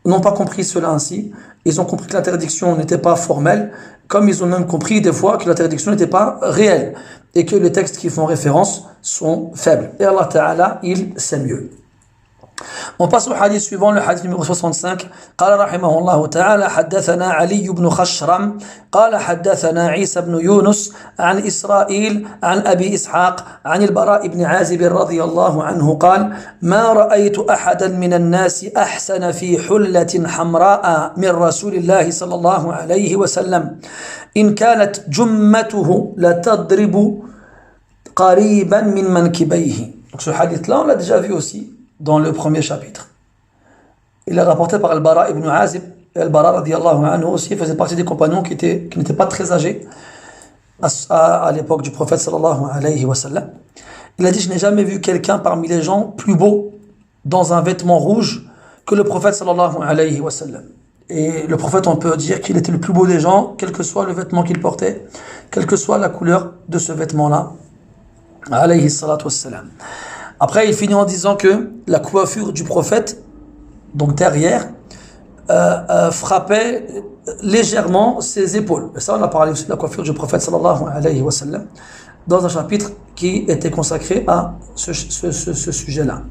n'ont pas compris cela ainsi. Ils ont compris que l'interdiction n'était pas formelle, comme ils ont même compris des fois que l'interdiction n'était pas réelle, et que les textes qui font référence sont faibles. Et Allah Ta'ala, il sait mieux. On passe au hadith suivant, le hadith numéro 65. قال رحمه الله تعالى حدثنا علي بن خشرم قال حدثنا عيسى بن يونس عن إسرائيل عن أبي إسحاق عن البراء بن عازب رضي الله عنه قال ما رأيت أحدا من الناس أحسن في حلة حمراء من رسول الله صلى الله عليه وسلم إن كانت جمته لتضرب قريبا من منكبيه. Donc ce hadith là on l'a déjà vu aussi dans le premier chapitre. Il est rapporté par Al-Bara ibn Azib. Al-Bara radiyallahu anhu aussi faisait partie des compagnons qui n'étaient pas très âgés à l'époque du prophète sallallahu alayhi wa sallam. Il a dit, je n'ai jamais vu quelqu'un parmi les gens plus beau dans un vêtement rouge que le prophète sallallahu alayhi wa sallam. Et le prophète, on peut dire qu'il était le plus beau des gens, quel que soit le vêtement qu'il portait, quelle que soit la couleur de ce vêtement-là, alayhi salatu wassalam. Après, il finit en disant que la coiffure du prophète, donc derrière, frappait légèrement ses épaules. Et ça, on a parlé aussi de la coiffure du prophète sallallahu alayhi wa sallam dans un chapitre qui était consacré à ce sujet-là.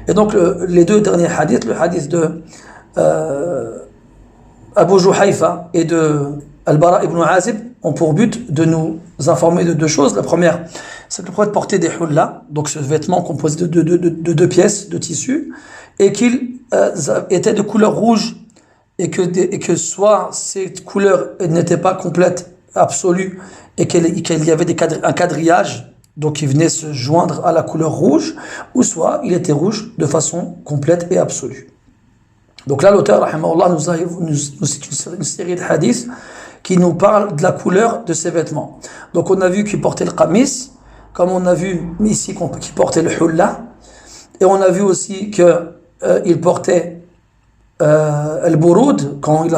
Et donc, les deux derniers hadiths, le hadith de Abu Juhayfa et de Al-Bara ibn Azib, ont pour but de nous informer de deux choses. La première, c'est que le prophète portait des hullas, donc ce vêtement composé de deux pièces de tissu, et qu'il était de couleur rouge, et que soit ces couleurs n'étaient pas complètes, absolues, et qu'il y avait un quadrillage, donc qui venait se joindre à la couleur rouge, ou soit il était rouge de façon complète et absolue. Donc là, l'auteur, rahimahullah, nous cite une série de hadiths qui nous parle de la couleur de ses vêtements. Donc on a vu qu'il portait le qamis, comme on a vu ici qu'il portait le hulla, et on a vu aussi qu'il portait le burud, quand on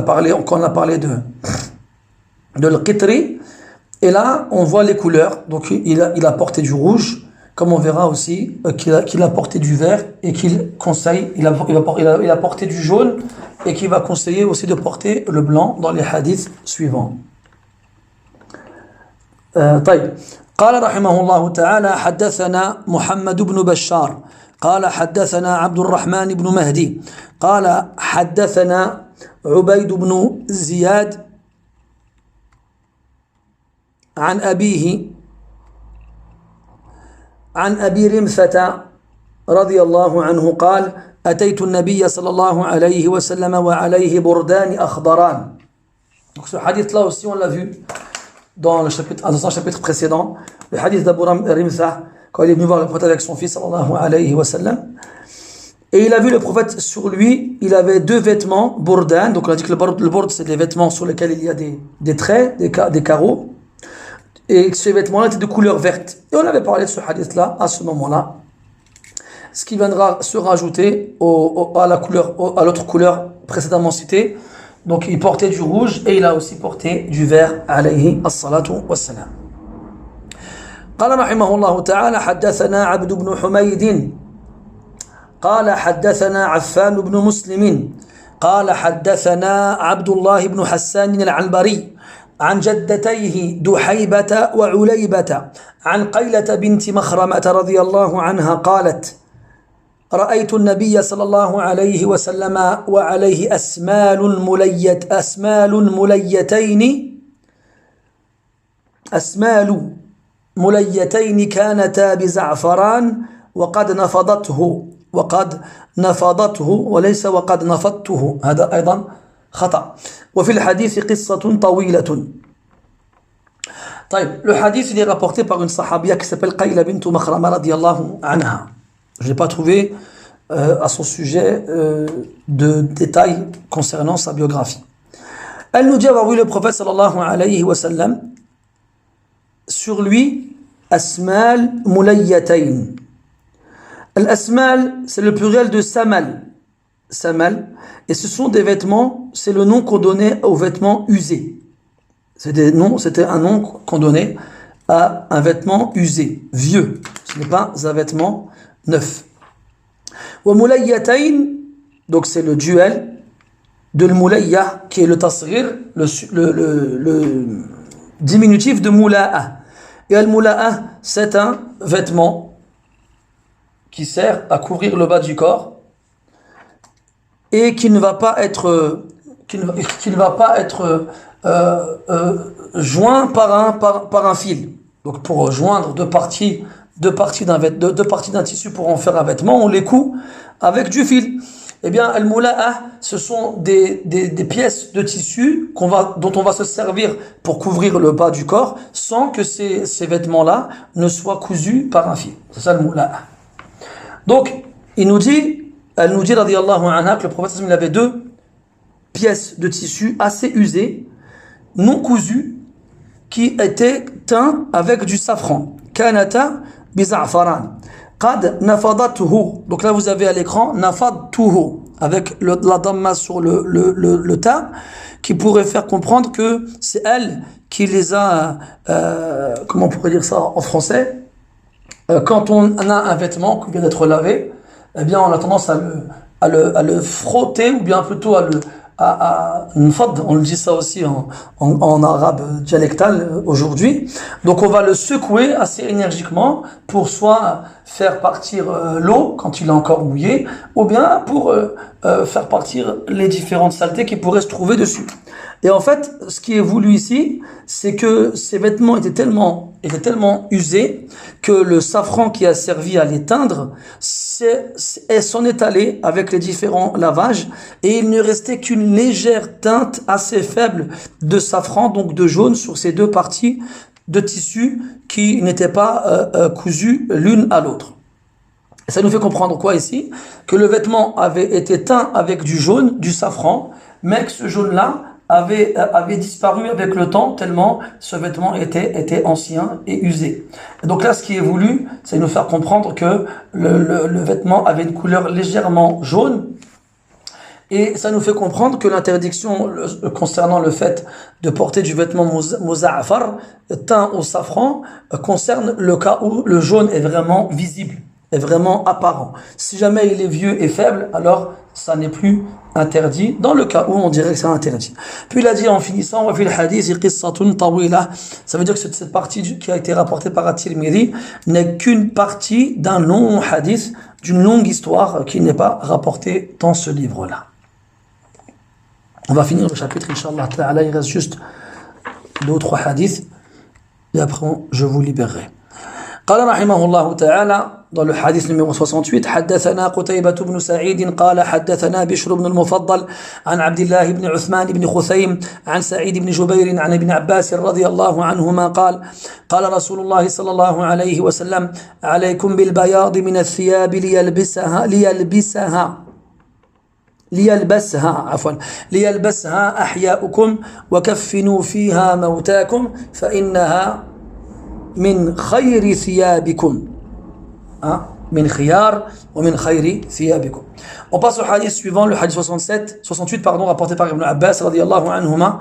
a parlé de l'qitri, et là on voit les couleurs. Donc il a porté du rouge, comme on verra aussi qu'il a porté du vert, et qu'il conseille, il a porté du jaune, et qu'il va conseiller aussi de porter le blanc dans les hadiths suivants. طيب. قال رحمه الله تعالى حدثنا محمد بن بشار قال حدثنا عبد الرحمن بن مهدي قال حدثنا عبيد بن زياد عن أبيه عن أبي رمثة رضي الله عنه قال أتيت النبي صلى الله عليه وسلم وعليه بردان أخضران. Donc ce hadith là aussi on l'a vu dans un chapitre précédent, le hadith d'Abu Rimtha, quand il est venu voir le prophète avec son fils sallallahu alayhi wa sallam, Et il a vu le prophète sur lui, il avait 2 vêtements, bourdan, donc on a dit que le bourd c'est des vêtements sur lesquels il y a des traits, des carreaux, et ces vêtements-là étaient de couleur verte. Et on avait parlé de ce hadith-là à ce moment-là, ce qui viendra se rajouter à l'autre couleur précédemment citée. Donc il portait du rouge et il a aussi porté du vert, alayhi as-salatu was-salam. قال رحمه الله تعالى حدثنا عبد بن حميد قال حدثنا عفان بن مسلم قال حدثنا عبد الله بن حسان العنبري عن جدتيه دحيبة وعليبة عن قيلة بنت مخرمة رضي الله عنها قالت رأيت النبي صلى الله عليه وسلم وعليه أسمال مليتين كانتا بزعفران وقد نفضته وليس وقد نفضته، هذا أيضا خطأ. وفي الحديث قصة طويلة. طيب, le hadith il est rapporté par une sahabia qui s'appelle Qayla bint Makhrama radiyallahu anha. Je n'ai pas trouvé à son sujet de détails concernant sa biographie. Elle nous dit avoir vu le prophète sallallahu alayhi wa sallam, sur lui asmal mulayyatayn. Al-asmal, c'est le pluriel de samal. Samal, et ce sont des vêtements, c'est le nom qu'on donnait aux vêtements usés. C'était un nom qu'on donnait à un vêtement usé, vieux. Ce n'est pas un vêtement neuf. Wa mulayyatayn, donc c'est le duel de l'mulayya, qui est le tasghir, le diminutif de mula'a. Et al-mula'a, c'est un vêtement qui sert à couvrir le bas du corps et qui ne va pas être joint par un fil. Donc pour joindre deux parties d'un tissu pour en faire un vêtement, on les coud avec du fil. Eh bien, al-mula'a, ce sont des pièces de tissu dont on va se servir pour couvrir le bas du corps sans que ces vêtements-là ne soient cousus par un fil. C'est ça le mula'a. Donc, elle nous dit, radiyallahu anha, que le prophète il avait 2 pièces de tissu assez usées, non cousues, qui étaient teintes avec du safran. Kanata biza'faran. Qad nafadatuhu. Donc là, vous avez à l'écran nafadtuhu, avec la damma sur le ta, qui pourrait faire comprendre que c'est elle qui les a, comment on pourrait dire ça en français? Quand on a un vêtement qui vient d'être lavé, eh bien on a tendance à le frotter, ou bien plutôt on le dit ça aussi en arabe dialectal aujourd'hui. Donc on va le secouer assez énergiquement pour soit faire partir l'eau quand il est encore mouillé, ou bien pour faire partir les différentes saletés qui pourraient se trouver dessus. Et en fait, ce qui est voulu ici, c'est que ces vêtements étaient tellement usés que le safran qui a servi à les teindre s'en est allé avec les différents lavages, et il ne restait qu'une légère teinte assez faible de safran, donc de jaune, sur ces 2 parties de tissu qui n'étaient pas cousues l'une à l'autre. Et ça nous fait comprendre quoi ici? Que le vêtement avait été teint avec du jaune, du safran, mais que ce jaune-là avait disparu avec le temps, tellement ce vêtement était ancien et usé. Et donc là, ce qui est voulu, c'est nous faire comprendre que le vêtement avait une couleur légèrement jaune, et ça nous fait comprendre que l'interdiction concernant le fait de porter du vêtement muza'afar, teint au safran, concerne le cas où le jaune est vraiment visible, est vraiment apparent. Si jamais il est vieux et faible, alors ça n'est plus interdit, dans le cas où on dirait que c'est interdit. Puis il a dit en finissant, wa fil hadith qissatun tawila, ça veut dire que cette partie qui a été rapportée par At-Tirmidhi n'est qu'une partie d'un long hadith, d'une longue histoire qui n'est pas rapportée dans ce livre-là. On va finir le chapitre, Inch'Allah ta'ala, il reste juste 2 ou 3 hadiths, et après je vous libérerai. قال رحمه الله تعالى dans le hadith numéro 68, حدثنا قتيبة بن سعيد قال حدثنا بشر بن المفضل عن عبد الله بن عثمان بن خثيم عن سعيد بن جبير عن ابن عباس رضي الله عنهما قال قال رسول الله صلى الله عليه وسلم عليكم بالبياض من الثياب ليلبسها أحياؤكم وكفنوا فيها موتاكم فإنها من خير ثيابكم من خيار ومن خير ثيابكم. On passe au hadith suivant, le hadith 68 rapporté par Ibn Abbas radiyallahu anhuma,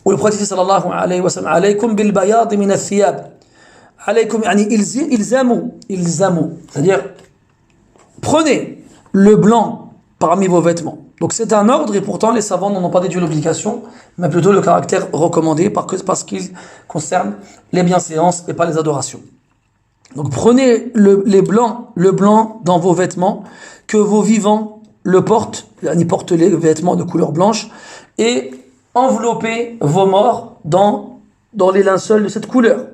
où le prophète sallallahu alayhi wa sallam alaykum bil bayad min al-thiyab. Alaykum yani ilzamu, c'est-à-dire prenez le blanc parmi vos vêtements. Donc c'est un ordre et pourtant les savants n'en ont pas déduit l'obligation, mais plutôt le caractère recommandé parce qu'il concerne les bienséances et pas les adorations. Donc prenez le blanc dans vos vêtements, que vos vivants le portent, ils portent les vêtements de couleur blanche, et enveloppez vos morts dans les linceuls de cette couleur.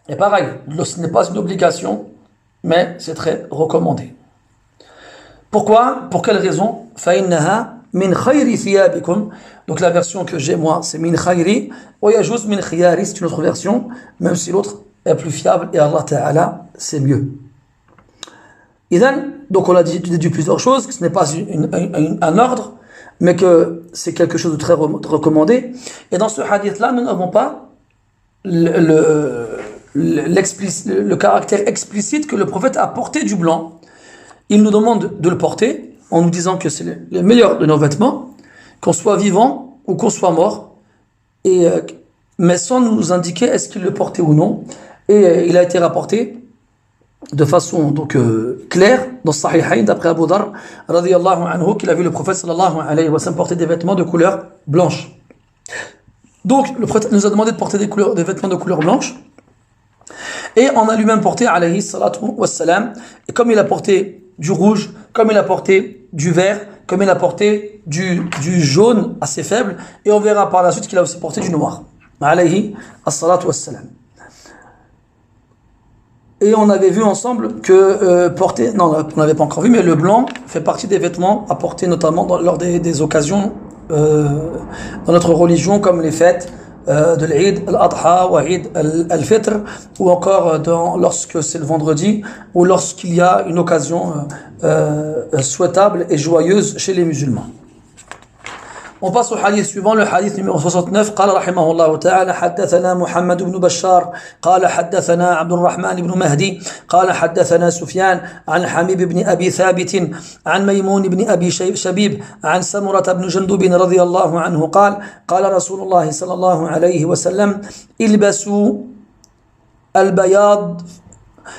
Et pareil, ce n'est pas une obligation, mais c'est très recommandé. Pourquoi? Pour quelle raison? فَإِنَّهَا مِنْ خَيْرِ ثِيَابِكُمْ. Donc la version que j'ai moi, c'est min khayri, وَيَجُوز min khiyari, c'est une autre version, même si l'autre est plus fiable, et Allah Ta'ala, c'est mieux. Donc on a dit plusieurs choses, que ce n'est pas un ordre, mais que c'est quelque chose de très recommandé. Et dans ce hadith-là, nous n'avons pas le caractère explicite que le prophète a porté du blanc. Il nous demande de le porter en nous disant que c'est le meilleur de nos vêtements, qu'on soit vivant ou qu'on soit mort, mais sans nous indiquer est-ce qu'il le portait ou non. Et il a été rapporté de façon donc claire dans Sahihain d'après Abu Dharr radiyallahu anhu qu'il a vu le prophète sallallahu alayhi wa sallam porter des vêtements de couleur blanche. Donc le prophète nous a demandé de porter des vêtements de couleur blanche, et on a lui-même porté alayhi salatu wassalam, et comme il a porté du rouge, comme il a porté du vert, comme il a porté du jaune assez faible, et on verra par la suite qu'il a aussi porté du noir alayhi salatu wassalam. Et on avait vu ensemble que on n'avait pas encore vu, mais le blanc fait partie des vêtements à porter notamment lors des occasions dans notre religion, comme les fêtes de l'Eid al-Adha ou Eid al-Fitr, ou encore lorsque c'est le vendredi, ou lorsqu'il y a une occasion souhaitable et joyeuse chez les musulmans. On passe au hadith suivant, le hadith numéro 69. قال رحمه الله تعالى حدثنا محمد بن بشار قال حدثنا عبد الرحمن بن مهدي قال حدثنا سفيان عن حبيب بن أبي ثابت عن ميمون بن أبي شبيب عن سمرة بن جندب رضي الله عنه قال رسول الله صلى الله عليه وسلم البسوا البياض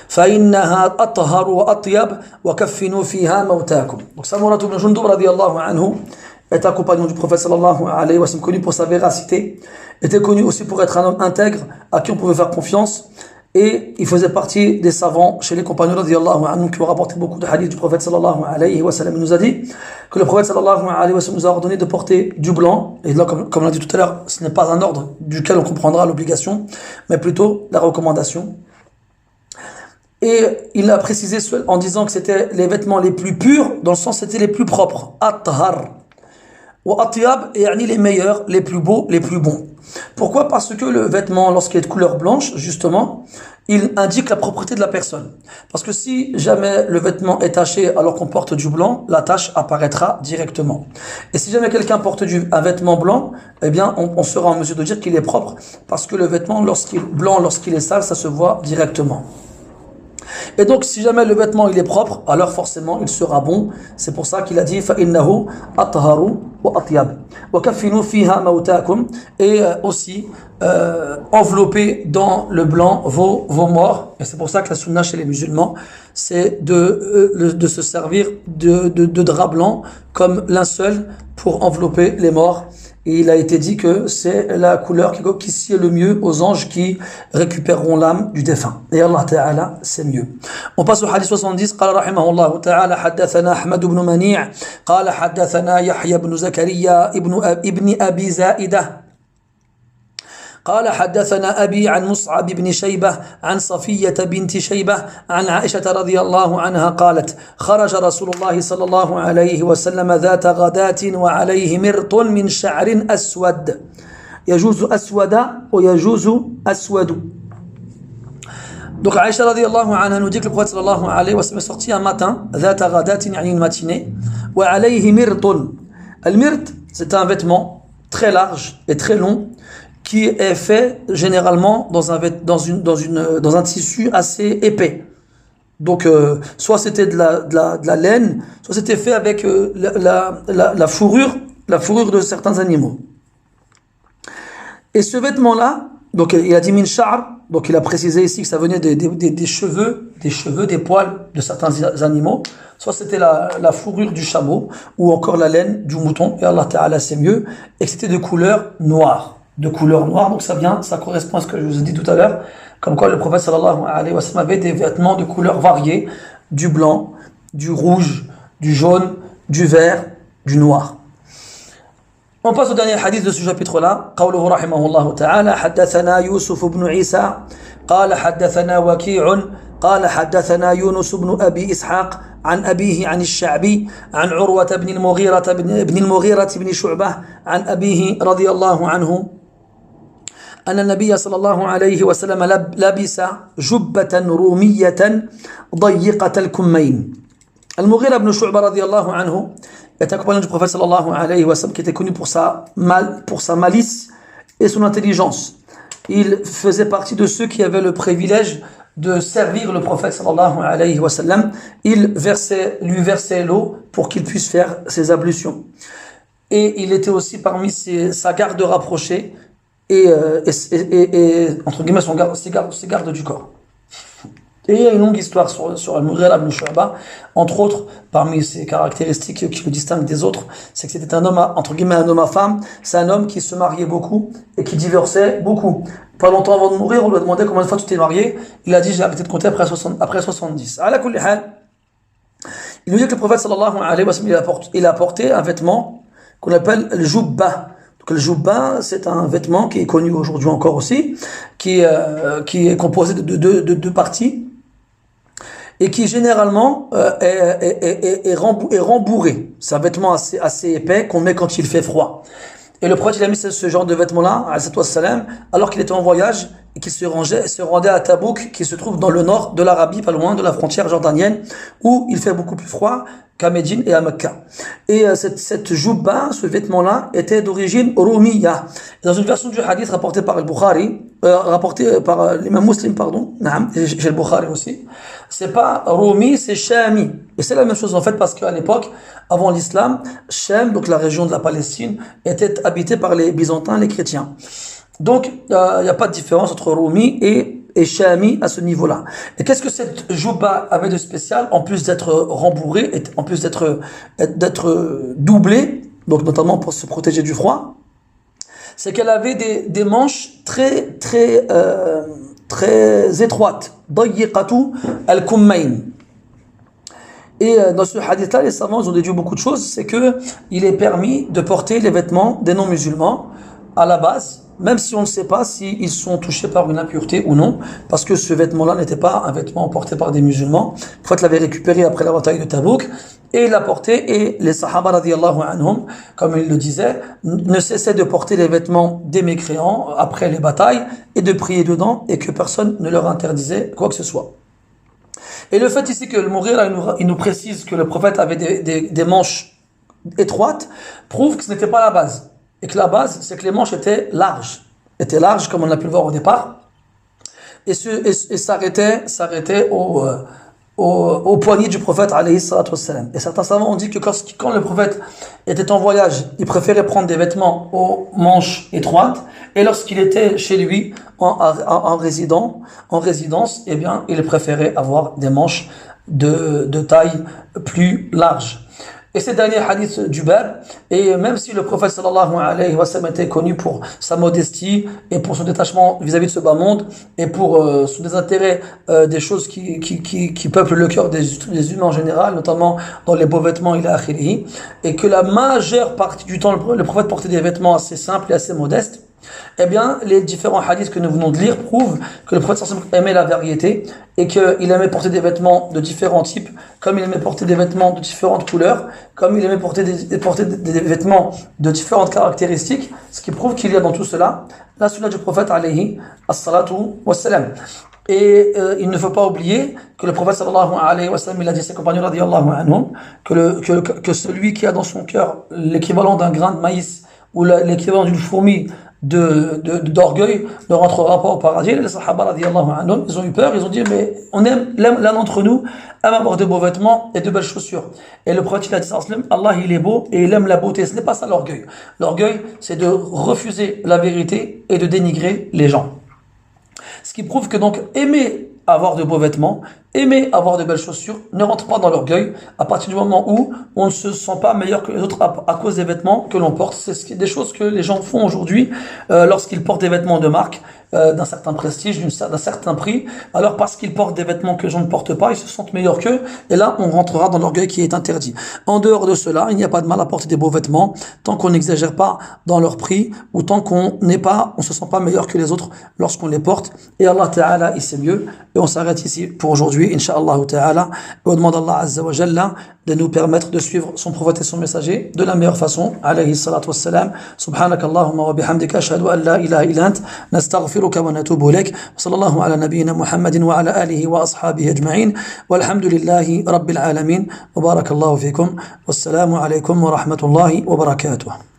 فإنها أطهر وأطيب وكفنوا فيها موتاكم. Donc سمرة بن جندب رضي الله عنه est un compagnon du prophète sallallahu alayhi wa sallam, connu pour sa véracité, était connu aussi pour être un homme intègre à qui on pouvait faire confiance, et il faisait partie des savants chez les compagnons radiyallahu anhum qui ont rapporté beaucoup de hadiths du prophète sallallahu alayhi wa sallam. Il nous a dit que le prophète sallallahu alayhi wa sallam nous a ordonné de porter du blanc, et là comme on l'a dit tout à l'heure, ce n'est pas un ordre duquel on comprendra l'obligation, mais plutôt la recommandation. Et il a précisé en disant que c'était les vêtements les plus purs, dans le sens c'était les plus propres, at-tahar. Ou atyab, et les meilleurs, les plus beaux, les plus bons. Pourquoi? Parce que le vêtement, lorsqu'il est de couleur blanche, justement, il indique la propreté de la personne. Parce que si jamais le vêtement est taché alors qu'on porte du blanc, la tache apparaîtra directement. Et si jamais quelqu'un porte un vêtement blanc, eh bien, on sera en mesure de dire qu'il est propre, parce que le vêtement, lorsqu'il est sale, ça se voit directement. Et donc si jamais le vêtement il est propre, alors forcément il sera bon. C'est pour ça qu'il a dit فَإِنَّهُ أَطْهَرُ وَأَطْيَبُ وَكَفِّنُوا فِيهَا مَوْتَاكُمْ, et aussi envelopper dans le blanc vos morts. Et c'est pour ça que la sunna chez les musulmans, c'est de se servir de drap blanc comme linceul pour envelopper les morts. Et il a été dit que c'est la couleur qui sied le mieux aux anges qui récupéreront l'âme du défunt. Et Allah Ta'ala, c'est mieux. On passe au hadith 70. قال رحمه الله تعالى حدثنا أحمد بن منيع قال حدثنا يحيى بن زكريا ابن أبي زائدة قال حدثنا أبي عن مصعب بن شيبة عن صفية بنت شيبة عن عائشة رضي الله عنها قالت خرج رسول الله صلى الله عليه وسلم ذات غداة وعليه مرط من شعر أسود يجوز أسود ويجوز أسود. Donc Aïcha radiallahu anha nous dit que le prophète sallallahu alayhi wa sallam est sorti un matin, ذات غداة يعني une matinée, وعليه مرط. Al-mirt, c'est un vêtement très large et très long qui est fait généralement dans un tissu assez épais. Donc soit c'était de la laine, soit c'était fait avec la fourrure de certains animaux. Et ce vêtement-là, donc il a dit min sha'r, donc il a précisé ici que ça venait des cheveux, des poils de certains animaux. Soit c'était la fourrure du chameau ou encore la laine du mouton, et Allah Ta'ala c'est mieux, et que c'était de couleur noire. Donc ça correspond à ce que je vous ai dit tout à l'heure, comme quoi le prophète sallallahu alayhi wa sallam avait des vêtements de couleurs variées, du blanc, du rouge, du jaune, du vert, du noir. On passe au dernier hadith de ce chapitre-là. قوله رحمه الله تعالى حدثنا يوسف بن عيسى قال حدثنا وكيع قال حدثنا يونس بن أبي إسحاق عن أبيه عن الشعبي عن عروة بن المغيرة بن شعبة عن أبيه رضي الله عنه أن النبي صلى الله عليه وسلم لبس جبة رومية ضيقة الكمين. المغيرة بن شعبة رضي الله عنه était accompagné du prophète sallallahu alayhi wa sallam qui était connu pour sa malice et son intelligence. Il faisait partie de ceux qui avaient le privilège de servir le prophète sallallahu alayhi wa sallam. Il lui versait l'eau pour qu'il puisse faire ses ablutions. Et il était aussi parmi sa garde rapprochée et entre guillemets ses gardes du corps. Et il y a une longue histoire sur Al-Mughira ibn Shu'ba, entre autres, parmi ses caractéristiques qui le distinguent des autres, c'est que c'était un homme, entre guillemets, un homme à femme, c'est un homme qui se mariait beaucoup et qui divorçait beaucoup. Pas longtemps avant de mourir, on lui a demandé combien de fois tu t'es marié, il a dit j'ai arrêté de compter après 70. Ala kulli hal, il nous dit que le prophète sallallahu alayhi wa sallam, il a porté un vêtement qu'on appelle le jubba. Donc le jubba, c'est un vêtement qui est connu aujourd'hui encore aussi, qui est composé de deux parties, et qui généralement est rembourré. C'est un vêtement assez épais qu'on met quand il fait froid. Et le prophète il a mis ce genre de vêtement-là, alors qu'il était en voyage et qu'il se rendait à Tabouk, qui se trouve dans le nord de l'Arabie, pas loin de la frontière jordanienne, où il fait beaucoup plus froid qu'à Médine et à Mecca. Et cette jubba, ce vêtement-là, était d'origine roumiya. Dans une version du hadith rapportée par l'imam Muslim, pardon, j'ai le Bukhari aussi, c'est pas roumi, c'est shami. Et c'est la même chose en fait, parce qu'à l'époque, avant l'islam, Sham, donc la région de la Palestine, était habitée par les Byzantins, les chrétiens. Donc, il n'y a pas de différence entre roumi et shami à ce niveau-là. Et qu'est-ce que cette jubba avait de spécial, en plus d'être rembourrée, et en plus d'être doublée, donc notamment pour se protéger du froid, c'est qu'elle avait des manches très étroites. Dayiqatu al-kummayn. Et dans ce hadith-là, les savants ont déduit beaucoup de choses. C'est que il est permis de porter les vêtements des non-musulmans à la base, même si on ne sait pas s'ils sont touchés par une impureté ou non, parce que ce vêtement-là n'était pas un vêtement porté par des musulmans. Le prophète l'avait récupéré après la bataille de Tabouk, et il l'a porté, et les sahaba radiyallahu anhum, comme il le disait, ne cessaient de porter les vêtements des mécréants après les batailles, et de prier dedans, et que personne ne leur interdisait quoi que ce soit. Et le fait ici que le Mughira, il nous précise que le prophète avait des manches étroites, prouve que ce n'était pas la base. Et que la base, c'est que les manches étaient larges comme on a pu le voir au départ, et s'arrêtaient au poignet du prophète alayhi salatu wassalam. Et certains savants ont dit que quand le prophète était en voyage, il préférait prendre des vêtements aux manches étroites, et lorsqu'il était chez lui en résidence, eh bien, il préférait avoir des manches de taille plus large. Et ces derniers hadiths du bab, et même si le prophète sallallahu alayhi wa sallam était connu pour sa modestie et pour son détachement vis-à-vis de ce bas monde, et pour son désintérêt des choses qui peuplent le cœur des humains en général, notamment dans les beaux vêtements ila akhirihi, et que la majeure partie du temps le prophète portait des vêtements assez simples et assez modestes, Eh bien, les différents hadiths que nous venons de lire prouvent que le prophète sallallahu alayhi wa sallam aimait la variété et qu'il aimait porter des vêtements de différents types, comme il aimait porter des vêtements de différentes couleurs, comme il aimait porter des vêtements de différentes caractéristiques, ce qui prouve qu'il y a dans tout cela la sunna du prophète alayhi as-salatu was-salam. Et il ne faut pas oublier que le prophète sallallahu alayhi wa sallam, il a dit à ses compagnons radiyallahu anhum que celui qui a dans son cœur l'équivalent d'un grain de maïs ou l'équivalent d'une fourmi d'orgueil ne rentrera pas au paradis. Les sahaba radiyallahu anhum, ils ont eu peur, ils ont dit mais l'un d'entre nous aime avoir de beaux vêtements et de belles chaussures. Et le prophète il a dit Allah il est beau et il aime la beauté. Ce n'est pas ça l'orgueil. L'orgueil c'est de refuser la vérité et de dénigrer les gens. Ce qui prouve que donc aimer avoir de beaux vêtements, aimer avoir de belles chaussures ne rentre pas dans l'orgueil à partir du moment où on ne se sent pas meilleur que les autres à cause des vêtements que l'on porte. C'est des choses que les gens font aujourd'hui lorsqu'ils portent des vêtements de marque d'un certain prestige, d'un certain prix. Alors parce qu'ils portent des vêtements que les gens ne portent pas, ils se sentent meilleurs qu'eux et là on rentrera dans l'orgueil qui est interdit. En dehors de cela, il n'y a pas de mal à porter des beaux vêtements tant qu'on n'exagère pas dans leur prix ou tant qu'on se sent pas meilleur que les autres lorsqu'on les porte. Et Allah Ta'ala, il sait mieux. Et on s'arrête ici pour aujourd'hui, Inch'Allah Ta'ala. Et on demande à Allah Azza wa Jalla de nous permettre de suivre son prophète et son messager de la meilleure façon. Alayhi salatu wassalam. Subhanakallahumma wa bihamdika ashhadu an la ilaha illa ant. Nastaghfiruka wa natubu ilaik. Wa sallallahu ala nabiyyina Muhammadin wa ala alihi wa ashabihi ajma'in. Walhamdulillahi rabbil alamin. Wa barakallahu fikum. Wassalamu alaykum wa rahmatullahi wa barakatuh.